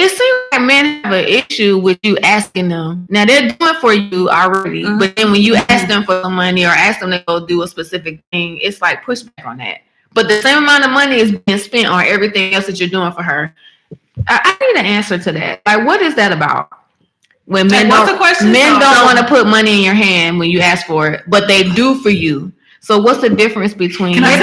It seems like men have an issue with you asking them. Now they're doing it for you already, but then when you ask them for some money or ask them to go do a specific thing, it's like pushback on that. But the same amount of money is being spent on everything else that you're doing for her. I need an answer to that. Like, what is that about? When men don't want to put money in your hand when you ask for it, but they do for you. So what's the difference between? Can I?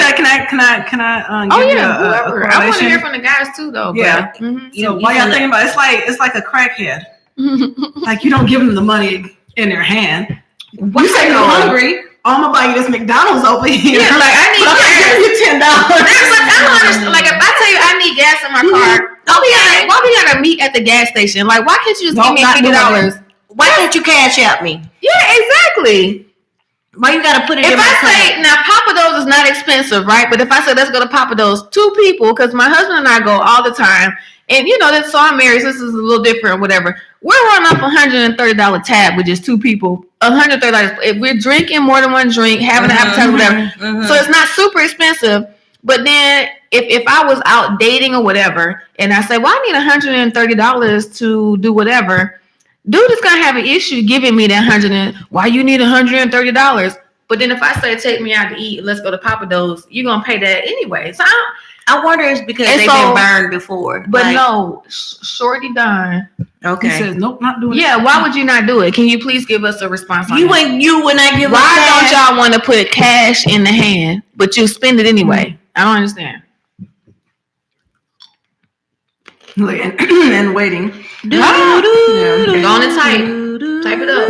Whoever. I want to hear from the guys too, though. Yeah. So while y'all thinking about it, it's like a crackhead. Like you don't give them the money in their hand. You say you're hungry. I'm gonna buy you this McDonald's over here. Yeah, like I need gas. $10. I don't understand. Like if I tell you I need gas in my car, why we gotta meet at the gas station? Like why can't you just give me $50? Why can't you cash out me? Yeah, exactly. Why you gotta put it in my If I say, now Papa Do's is not expensive, right? But if I say, let's go to Papa Do's, 2 people, because my husband and I go all the time, and that's so I'm married, so this is a little different, whatever. We're running up $130 tab with just 2 people. $130. If we're drinking more than one drink, having an appetizer, whatever. So it's not super expensive. But then if I was out dating or whatever, and I say, well, I need $130 to do whatever, dude is gonna have an issue giving me that why you need $130? But then if I say take me out to eat, let's go to Papa Do's, you're gonna pay that anyway. So I wonder it's because they've been burned before. But no, Shorty done. Okay. He says nope, not doing it. Yeah, why would you not do it? Can you please give us a response on that? You would not give. Why don't y'all want to put cash in the hand, but you spend it anyway? I don't understand. And waiting. Go on and type it up.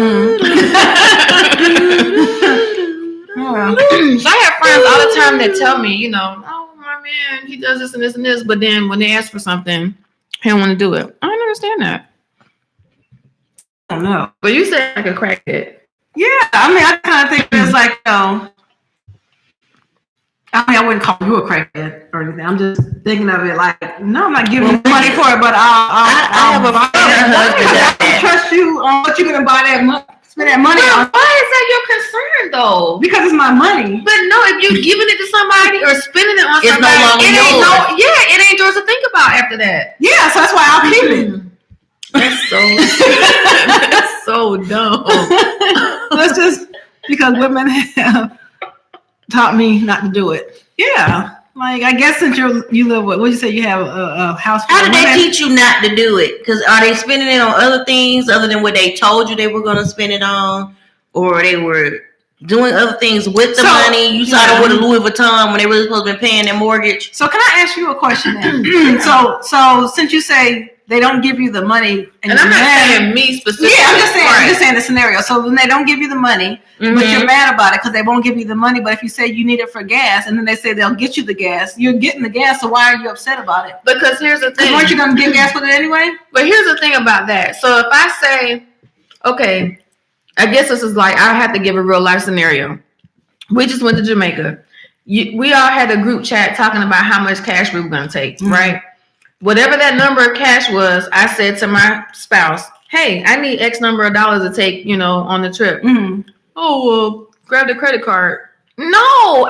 So I have friends all the time that tell me, oh my man, he does this and this and this, but then when they ask for something, he don't want to do it. I don't understand that. I don't know. But you said like a crackhead. Yeah, I kind of think it's like, I wouldn't call you a crackhead or anything. I'm just thinking of it like, no, I'm not giving you money for it, but I'll buy it. I trust you on what you're gonna buy that money. Spend that money on. Why is that your concern though? Because it's my money. But no, if you're giving it to somebody or spending it on it's somebody, no longer yours. It ain't yours to think about after that. Yeah, so that's why I'll keep it. That's so dumb. That's just because women have taught me not to do it. Yeah. Like, I guess since you live with, what you say, you have a house. How did they teach you not to do it? Because are they spending it on other things other than what they told you they were going to spend it on? Or they were doing other things with the money? You saw them with a Louis Vuitton when they really supposed to be paying their mortgage. So can I ask you a question then? So since you say they don't give you the money, and I'm not saying me specifically. Yeah, I'm just saying the scenario. So when they don't give you the money, but you're mad about it because they won't give you the money. But if you say you need it for gas, and then they say they'll get you the gas, you're getting the gas. So why are you upset about it? Because here's the thing. Weren't you going to get gas with it anyway? But here's the thing about that. So if I say, okay, I guess this is like I have to give a real life scenario. We just went to Jamaica. We all had a group chat talking about how much cash we were going to take, right? Whatever that number of cash was, I said to my spouse, hey, I need X number of dollars to take, on the trip. Oh, well, grab the credit card. No,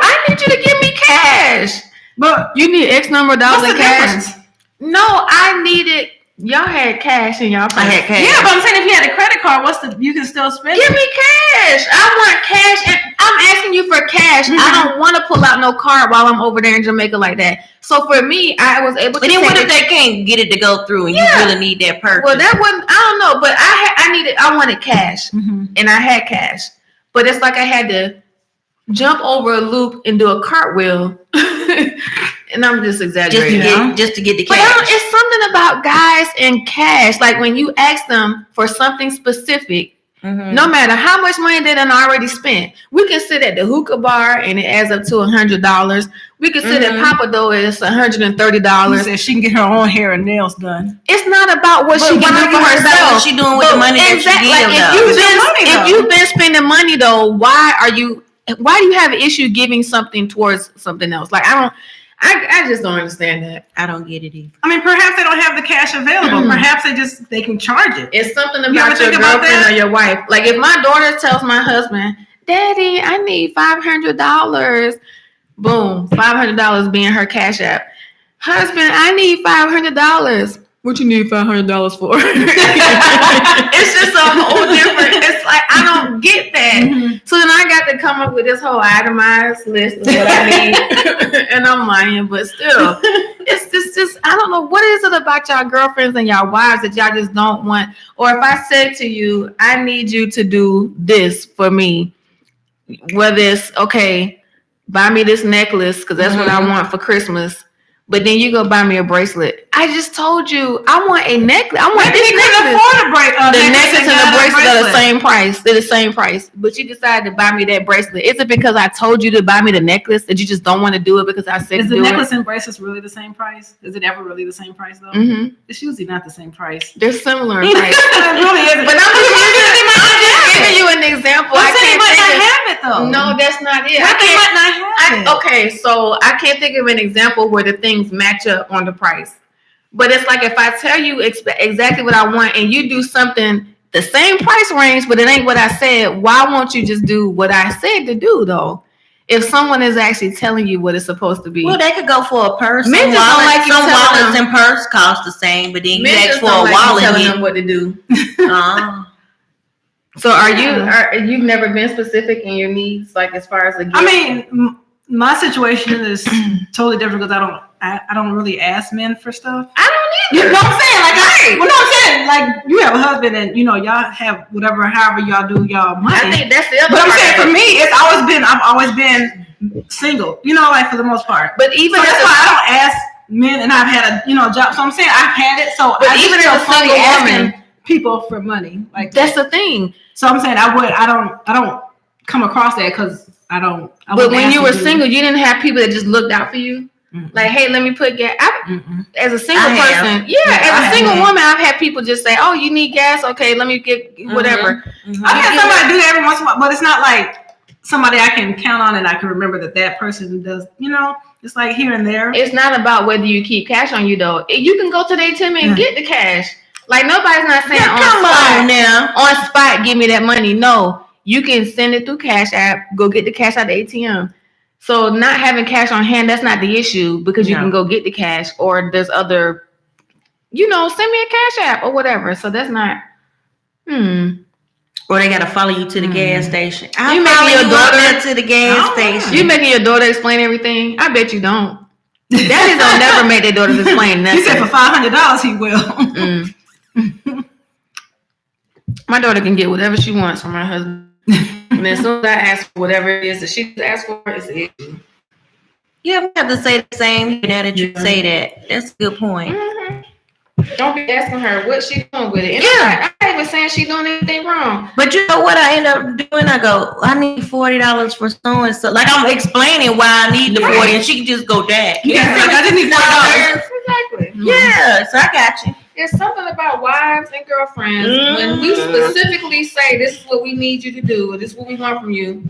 I need you to give me cash. But you need X number of dollars in cash. Difference? No, I needed. Y'all had cash in y'all pocket. I had cash. Yeah, but I'm saying if you had a credit card, you can still spend Give me cash. I want cash. And I'm asking you for cash. I don't want to pull out no card while I'm over there in Jamaica like that. So for me, I was able to. But then what if they can't get it to go through and you really need that purchase? Well, that wasn't. I don't know, but I wanted cash, and I had cash. But it's like I had to jump over a loop and do a cartwheel. and I'm just exaggerating. Just to get the But cash. it's something about guys and cash. Like when you ask them for something specific, no matter how much money they done already spent, we can sit at the hookah bar and it adds up to $100. We can sit at Papa Dough and it's $130. Said she can get her own hair and nails done. It's not about what she can do for herself. What she doing with the money that she give? If you've been spending money though, why do you have an issue giving something towards something else? Like I just don't understand that. I don't get it either. I mean, perhaps they don't have the cash available. Perhaps they can charge it. It's something about your girlfriend or your wife. Like if my daughter tells my husband, "Daddy, I need $500." Boom, $500 being her cash app. Husband, I need $500. What you need $500 for? It's just a whole different. It's like I don't get that. So then I got to come up with this whole itemized list of what I need, and I'm lying, but still, it's just I don't know what is it about y'all girlfriends and y'all wives that y'all just don't want. Or if I said to you, I need you to do this for me, whether it's okay, buy me this necklace because that's what I want for Christmas. But then you go buy me a bracelet. I just told you I want a necklace. I want this necklace. The necklace and the bracelet are the same price. They're the same price. But you decided to buy me that bracelet. Is it because I told you to buy me the necklace that you just don't want to do it because I said is the necklace and bracelets really the same price? Is it ever really the same price though? It's usually not the same price. They're similar in price. It really isn't. But I'm just giving you an example. I can't might not have it though. No, that's not it. They might not have it. Okay, so I can't think of an example where the things match up on the price. But it's like if I tell you exactly what I want and you do something the same price range, but it ain't what I said, why won't you just do what I said to do though? If someone is actually telling you what it's supposed to be. Well, they could go for a purse. Men just don't like some wallets and purse cost the same, but then you ask for a wallet telling them what to do. So you've never been specific in your needs, like as far as the gift? I mean, my situation is totally different because I don't really ask men for stuff. I don't either. You know what I'm saying? I'm saying, like you have a husband and y'all have however y'all do y'all money. I think that's the other. But I'm saying for me, I've always been single. Like for the most part. But even that's why I don't ask men, and I've had a job. So I'm saying I've had it. So but even as a single woman, people for money, like that's the thing. So I'm saying I don't come across that because I don't. But when you were single, you didn't have people that just looked out for you. Like, hey, let me put gas. As a single person, as a single woman, I've had people just say, "Oh, you need gas? Okay, let me get whatever." I've had somebody do that every once in a while, but it's not like somebody I can count on and I can remember that person does. It's like here and there. It's not about whether you keep cash on you though. You can go to the ATM and get the cash. Like nobody's not saying on spot, give me that money. No, you can send it through Cash App. Go get the cash out the ATM. So not having cash on hand, that's not the issue because you can go get the cash or there's other, send me a Cash App or whatever. So that's not, Or they got to follow you to the gas station. You making your daughter to the gas station. You making your daughter explain everything? I bet you don't. Daddies don't never make their daughters explain nothing. He said for $500 he will. My daughter can get whatever she wants from her husband. And as soon as I ask for whatever it is that she asks for, it's an issue. Yeah, we have to say the same now that you say that. That's a good point. Don't be asking her what she doing with it. And I'm not even saying she doing anything wrong. But you know what I end up doing? I go, I need $40 for so and so. Like I'm explaining why I need the 40, and she can just go that. Yeah, like I just need $40. Exactly. Yeah, so I got you. There's something about wives and girlfriends when we specifically say this is what we need you to do, or this is what we want from you.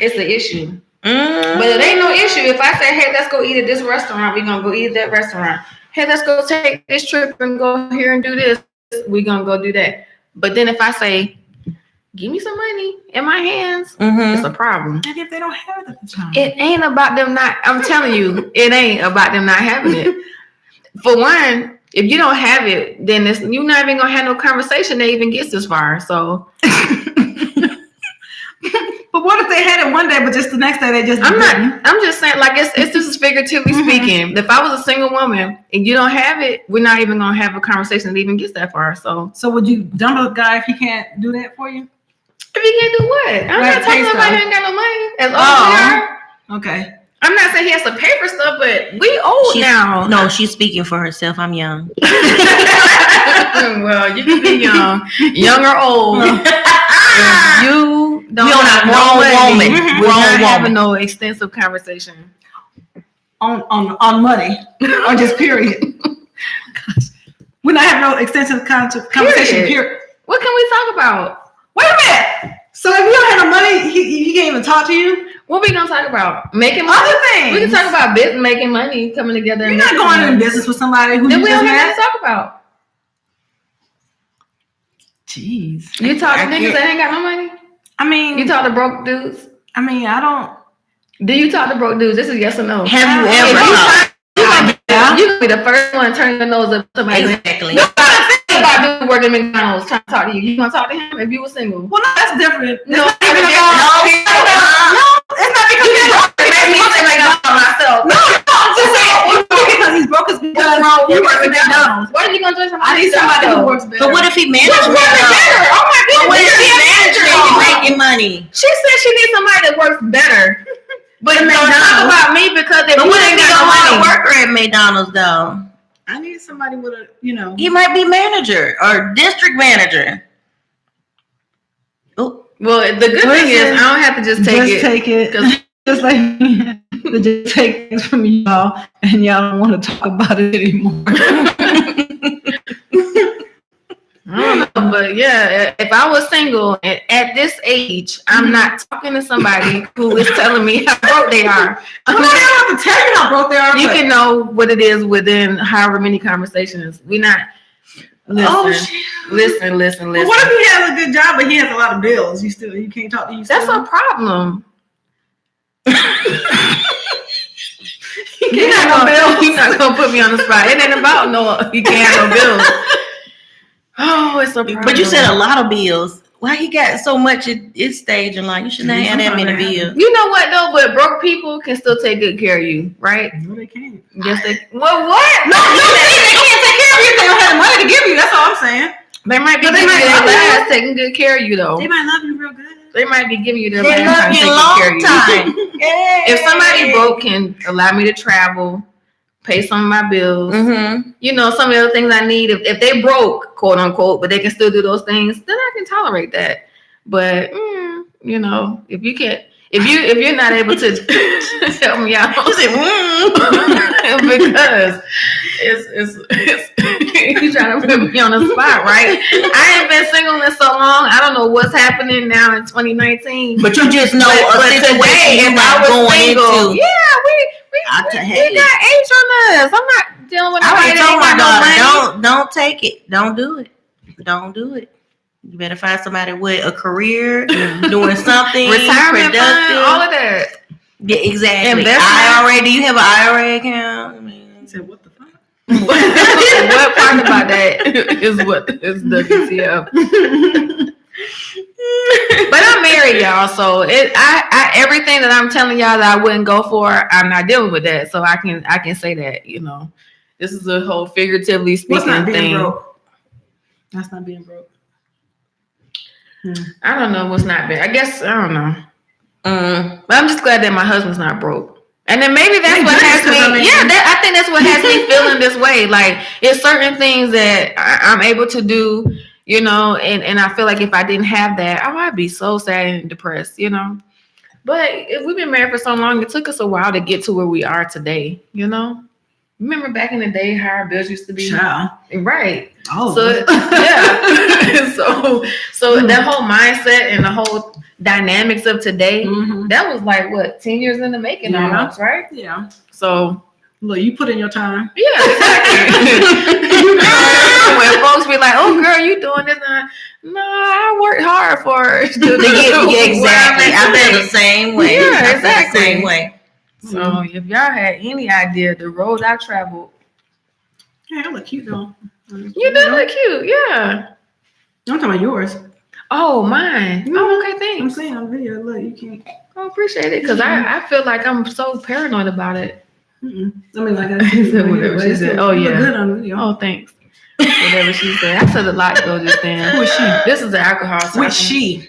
It's an issue. But it ain't no issue if I say, hey, let's go eat at this restaurant. We're gonna go eat at that restaurant. Hey, let's go take this trip and go here and do this. We're gonna go do that. But then if I say, give me some money in my hands, it's a problem. And if they don't have it at the time, it ain't about them not. I'm telling you, it ain't about them not having it. For one, if you don't have it, then you're not even gonna have no conversation that even gets this far. So, but what if they had it one day, but just the next day they just? I'm just saying, like it's just figuratively speaking. If I was a single woman and you don't have it, we're not even gonna have a conversation that even gets that far. So would you dump a guy if he can't do that for you? If he can't do what? I'm not talking about he ain't got no money. As long as okay. I'm not saying he has to pay for stuff, but we old now. No, she's speaking for herself. I'm young. Well, you can be young or old. If you don't we on have a no grown money, woman. We're Grown not woman. having no extensive conversation on money or just period. We're not having no extensive conversation. Period. What can we talk about? Wait a minute. So if you don't have no money, he can't even talk to you. What we gonna talk about? Making money. Other things. We can talk about business, making money, coming together. You're not going in business with somebody who then you we just don't have met. nothing to talk about. Jeez. You talk to niggas that ain't got no money. I mean, You talk to broke dudes. I mean, I don't. Do you talk to broke dudes? This is yes or no. Have you If ever? you gonna be the first one to turn your nose up to somebody. Exactly. You gotta think about dude working at McDonald's trying to talk to you. You gonna talk to him if you were single? Well, no, that's different. No, It's not even about. No, it's not because he's broke. It makes me think like that myself. No, I'm just saying because he's broke is because he works at McDonald's. What are you gonna do? I need somebody who works better. But what if he manages? Oh my But what if he manager? manages making money? She said she needs somebody that works better. But don't talk McDonald's. about me because if But you what if ain't he's got a no hard money. worker at McDonald's though? I need somebody with a, you know. He might be manager or district manager. Oh, Well, the good thing is I don't have to just take it. Just like to just take things from y'all, and y'all don't want to talk about it anymore. I don't know, but yeah, if I was single and at this age, I'm not talking to somebody who is telling me how broke they are. Well, they don't have to tell you how broke they are. You but- can know what it is within however many conversations. We not. Listen, Oh shit! listen. But what if he has a good job but he has a lot of bills? You can't talk to you. That's a problem. You're not gonna put me on the spot. It ain't about no. You can't have no bills. Oh, it's a problem. but you said a lot of bills. Why he got so much at his stage in life? You shouldn't have had that many bills. You know what though? But broke people can still take good care of you, right? No, they can't. Yes, they. Well, what? No, they can't take care of you if they don't have the money to give you. That's all I'm saying. They might be But they giving you might their love you. last, taking good care of you though. They might love you real good. They might be giving you their They last love you a time taking care of long you. time. If somebody broke can allow me to travel, pay some of my bills, Mm-hmm. you know, some of the other things I need. If they broke, quote unquote, but they can still do those things, then I can tolerate that. But you know, if you can't, if you're not able to help me out, You said, because it's you trying to put me on the spot, right? I ain't been single in so long. I don't know what's happening now in 2019. But you just know a situation you're not going into. yeah, Hey. we got age on us. I'm not dealing with I nobody already that told ain't my got no money. daughter, don't take it. Don't do it. Don't do it. You better find somebody with a career, doing something, Retirement fund, all of that. Yeah, exactly. Investment. IRA. Do you have an IRA account? I mean, He said, "What the fuck?" What part about that is what is WTF? But I'm married, y'all, so I everything that I'm telling y'all that I wouldn't go for, I'm not dealing with that. So I can say that, you know, this is a whole figuratively What's not speaking being thing. broke? That's not being broke. I don't know what's not been. I guess I don't know. But I'm just glad that my husband's not broke. And then maybe that's what has me. I think that's what has me feeling this way. Like it's certain things that I'm able to do, you know, and I feel like if I didn't have that, I'd be so sad and depressed, you know. But if we've been married for so long, it took us a while to get to where we are today, you know. Remember back in the day how our bills used to be? Child. Right. Oh, So yeah. so that whole mindset and the whole dynamics of today, that was like what 10 years in the making almost, right? Yeah. So Look, you put in your time. yeah, exactly. When folks be like, "Oh, girl, you doing this?" No, I worked hard for it. exactly. I feel the same way. Yeah, I feel exactly. the same way. So if y'all had any idea the road I traveled, Yeah, I look cute though. you did look cute. Yeah. I'm talking about yours. Oh, mine. Oh, okay, I'm thanks. saying on video. Look, you can't. I appreciate it because I feel like I'm so paranoid about it. I mean, like Whatever she said. Oh, you look yeah. good on video. Oh, thanks. Whatever she said. I said a lot though just then. Who is she? This is the alcohol. So Which she?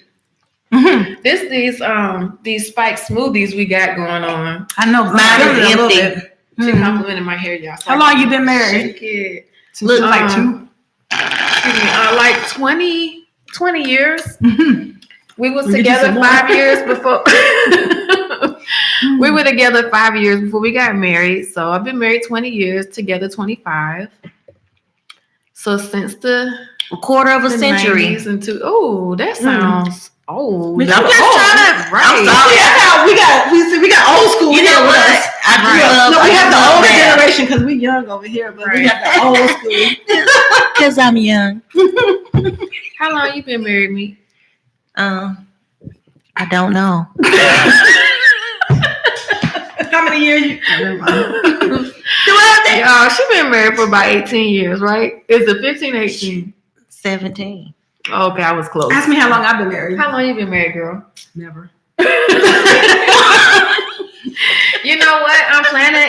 These spiked smoothies we got going on. I know Mine is empty. She complimented my hair, y'all. How long you been married? Kid. Look, like 2. Excuse me, like 20 years. We was We together 5 years before. We were together 5 years before we got married. So I've been married 20 years, together 25. So since the quarter of a century. Oh, that sounds old. I'm just trying to. Right. I'm sorry. We got old school. You know what? I grew up. No, we have the I older love that. generation because we young over here, but we have the old school. Because I'm young. How long you been married, me? I don't know. How many years you? She been married for about 18 years, right? Is it 15, 18? 17. Okay, I was close. Ask me how long I've been married. How long you been married, girl? Never. You know what? I'm planning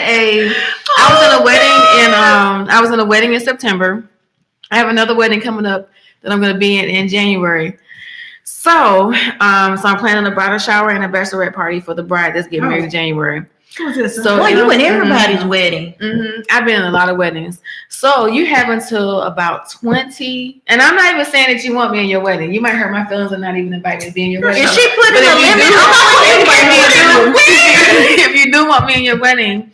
I was in a wedding in September. I have another wedding coming up that I'm going to be in January. So I'm planning a bridal shower and a bachelorette party for the bride that's getting married in January. So you in everybody's wedding. I've been in a lot of weddings. So you have until about 20, and I'm not even saying that you want me in your wedding. You might hurt my feelings and not even invite me to be in your wedding. Is she putting a limit on if you do want me in your wedding,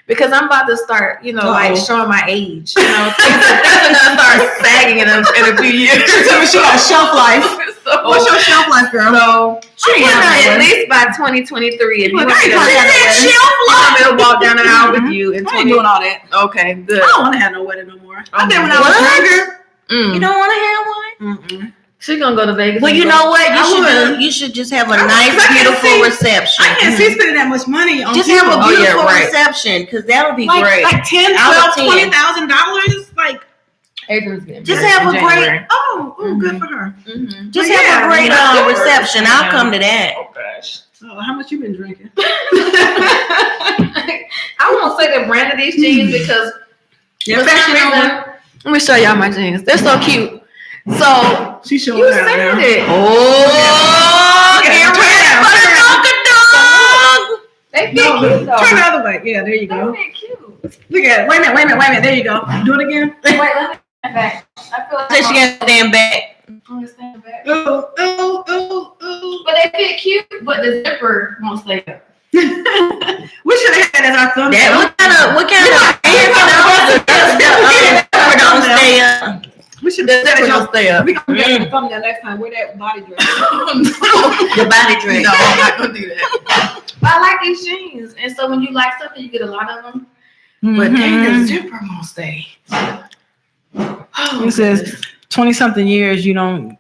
because I'm about to start, like showing my age. Things are gonna start sagging in a few years. She got a shelf life. What's your shelf life, girl? So at least by 2023, if you want me to walk down the aisle with you, I ain't doing all that. Okay, good. I don't want to have no wedding no more. I did when I was younger. You don't want to have one? She's gonna go to Vegas. Well, you know what? You should just have a nice, beautiful reception. I can't see spending that much money on just have a beautiful reception, because that'll be great. Like $10,000, $20,000. Like, just have a great. Oh, good for her. Just have a great reception. I'll come to that. Oh gosh. Oh, how much you been drinking? I won't say the brand of these jeans because let me show y'all my jeans. They're so cute. So she showing you said it. They fit cute though. Turn the other way. Yeah, there you go. They fit cute. Look at it. Wait a minute. There you go. Do it again. Wait, let me stand back. I feel like she got to stand back. I'm gonna stand back. Oh. But they fit cute, but the zipper won't stay up. We should have had as our thumbnail. What kind of don't stay up? We should have said don't stay up. We gonna get a thumbnail next time. Wear that body dress. The body dress. No, I'm not gonna do that. But I like these jeans, and so when you like something, you get a lot of them. But dang, the zipper won't stay. It says 20-something years. You don't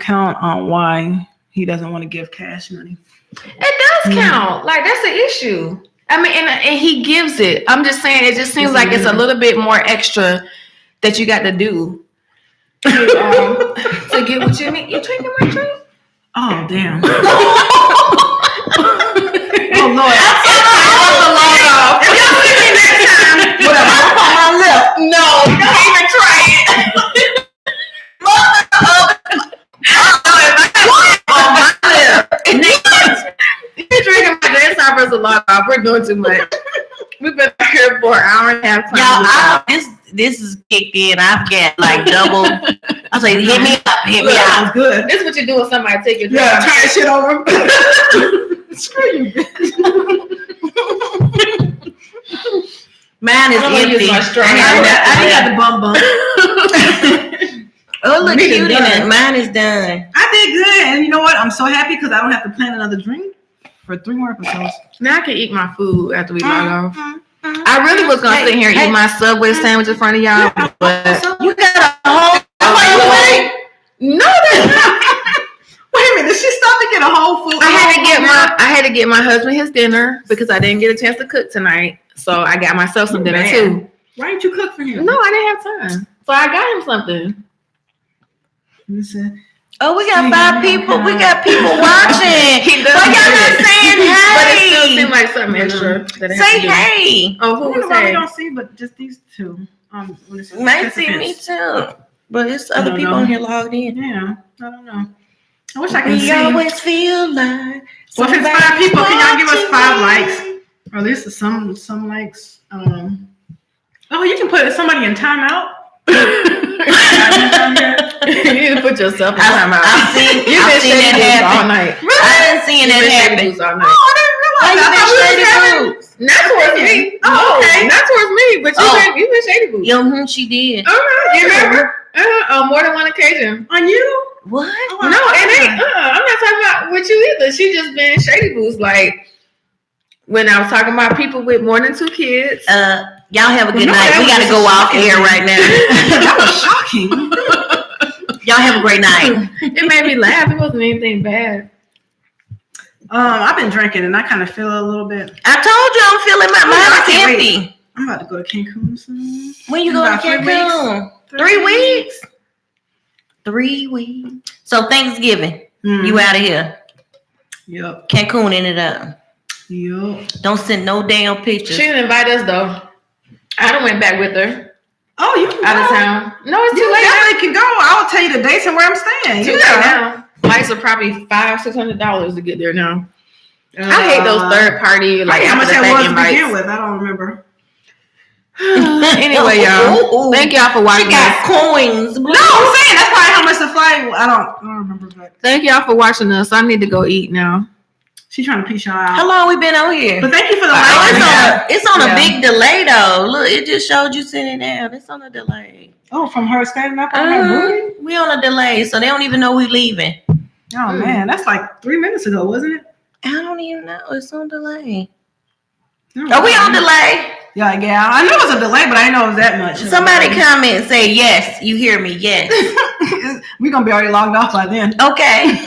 count on why he doesn't want to give cash money. It does count. Like, that's the issue. I mean, and he gives it. I'm just saying, it just seems like it's a little bit more extra that you got to do to get what you need. You drinking my drink? Oh, damn. Oh, Lord. If y'all see me next time, whatever, I'll put my lip. No, don't even try it. You're drinking my drink. It's our first alarm. We're doing too much. We've been here for an hour and a half time. Y'all, this is kicked in. I've got like double. I say, hit me up. Sounds good. This is what you do when somebody take your drink. Yeah, turn that shit over. Screw you, bitch. Mine is empty. I got the bum. Oh, look cute in it. Mine is done. I did good, and you know what? I'm so happy because I don't have to plan another drink for 3 more episodes. Now I can eat my food after we log off. I really was gonna sit here and eat my Subway sandwich in front of y'all, but you got a whole. No, that's not. Wait a minute, did she stop to get a whole food? I had to get my husband his dinner because I didn't get a chance to cook tonight, so I got myself some dinner too. Why didn't you cook for him? No, I didn't have time, so I got him something. Listen. Oh, we got 5 people. We got people watching. He does. But y'all not saying hey. But it still seems like something extra. Say hey. Oh, who was that? We don't see, but just these 2. Might see me too. But it's other people on here logged in. Yeah, I don't know. I wish I could We see. always feel like. Well, if it's 5 people, can y'all give us 5 likes? Or at least some likes. Oh, you can put somebody in timeout. You need to put yourself in timeout. I've seen that happen all night. Really? I didn't see that happen. All night. Oh, I didn't realize. Why you been shady boots? Not towards me. Oh, okay. Not towards me, but you been shady boots. She did. You remember? On more than one occasion. On you? What? Oh, No, it ain't. I'm not talking about with you either. She just been shady boots. Like when I was talking about people with more than 2 kids. Y'all have a good No, night. We gotta go off air right now. That was shocking. Y'all have a great night. It made me laugh. It wasn't anything bad. I've been drinking and I kind of feel a little bit. I told you I'm feeling my mind is empty. I'm about to go to Cancun soon. When you go to Cancun? 3 weeks. 3 weeks. So Thanksgiving, you out of here. Yep. Cancun ended up. Yep. Don't send no damn pictures. She didn't invite us though. I done went back with her. Oh, you can Out go. of town. No, it's too You late. definitely can go. I'll tell you the dates and where I'm staying. Too You late know. now. Flights are probably $500-$600 to get there now. I hate those third party like how much after the that fact was to begin invites. with? I don't remember. Anyway, y'all. Thank y'all for She watching got us. coins. No, I'm saying that's probably how much the flight. I don't remember. But Thank y'all for watching us. I need to go eat now. she's trying to piece y'all out. How long we been on here? But thank you for the Oh, like. it's on a big delay though. Look, it just showed you sitting down. It's on a delay. Oh, from her standing up on her booty? We on a delay, so they don't even know we leaving. Oh man, that's like 3 minutes ago, wasn't it? I don't even know. It's on delay. Oh, Are we on delay? Yeah. I know it was a delay, but I didn't know it was that much. Somebody comment and say yes. You hear me? Yes. We're gonna be already logged off by then. Okay.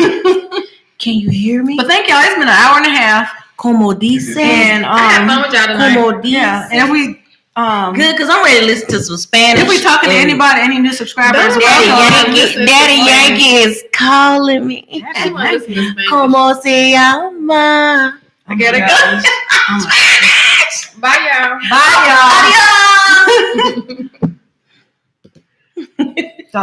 Can you hear me? But thank y'all. It's been an hour and a half. Como dice? And I had fun with y'all tonight. Como dice? yeah, and if we Good, because I'm ready to listen to some Spanish. if we talking to anybody, any new subscribers, Daddy Yankee is calling me. Daddy Yankee. Como se llama? I gotta go. Oh my Bye, y'all. Bye, y'all. Adios. So,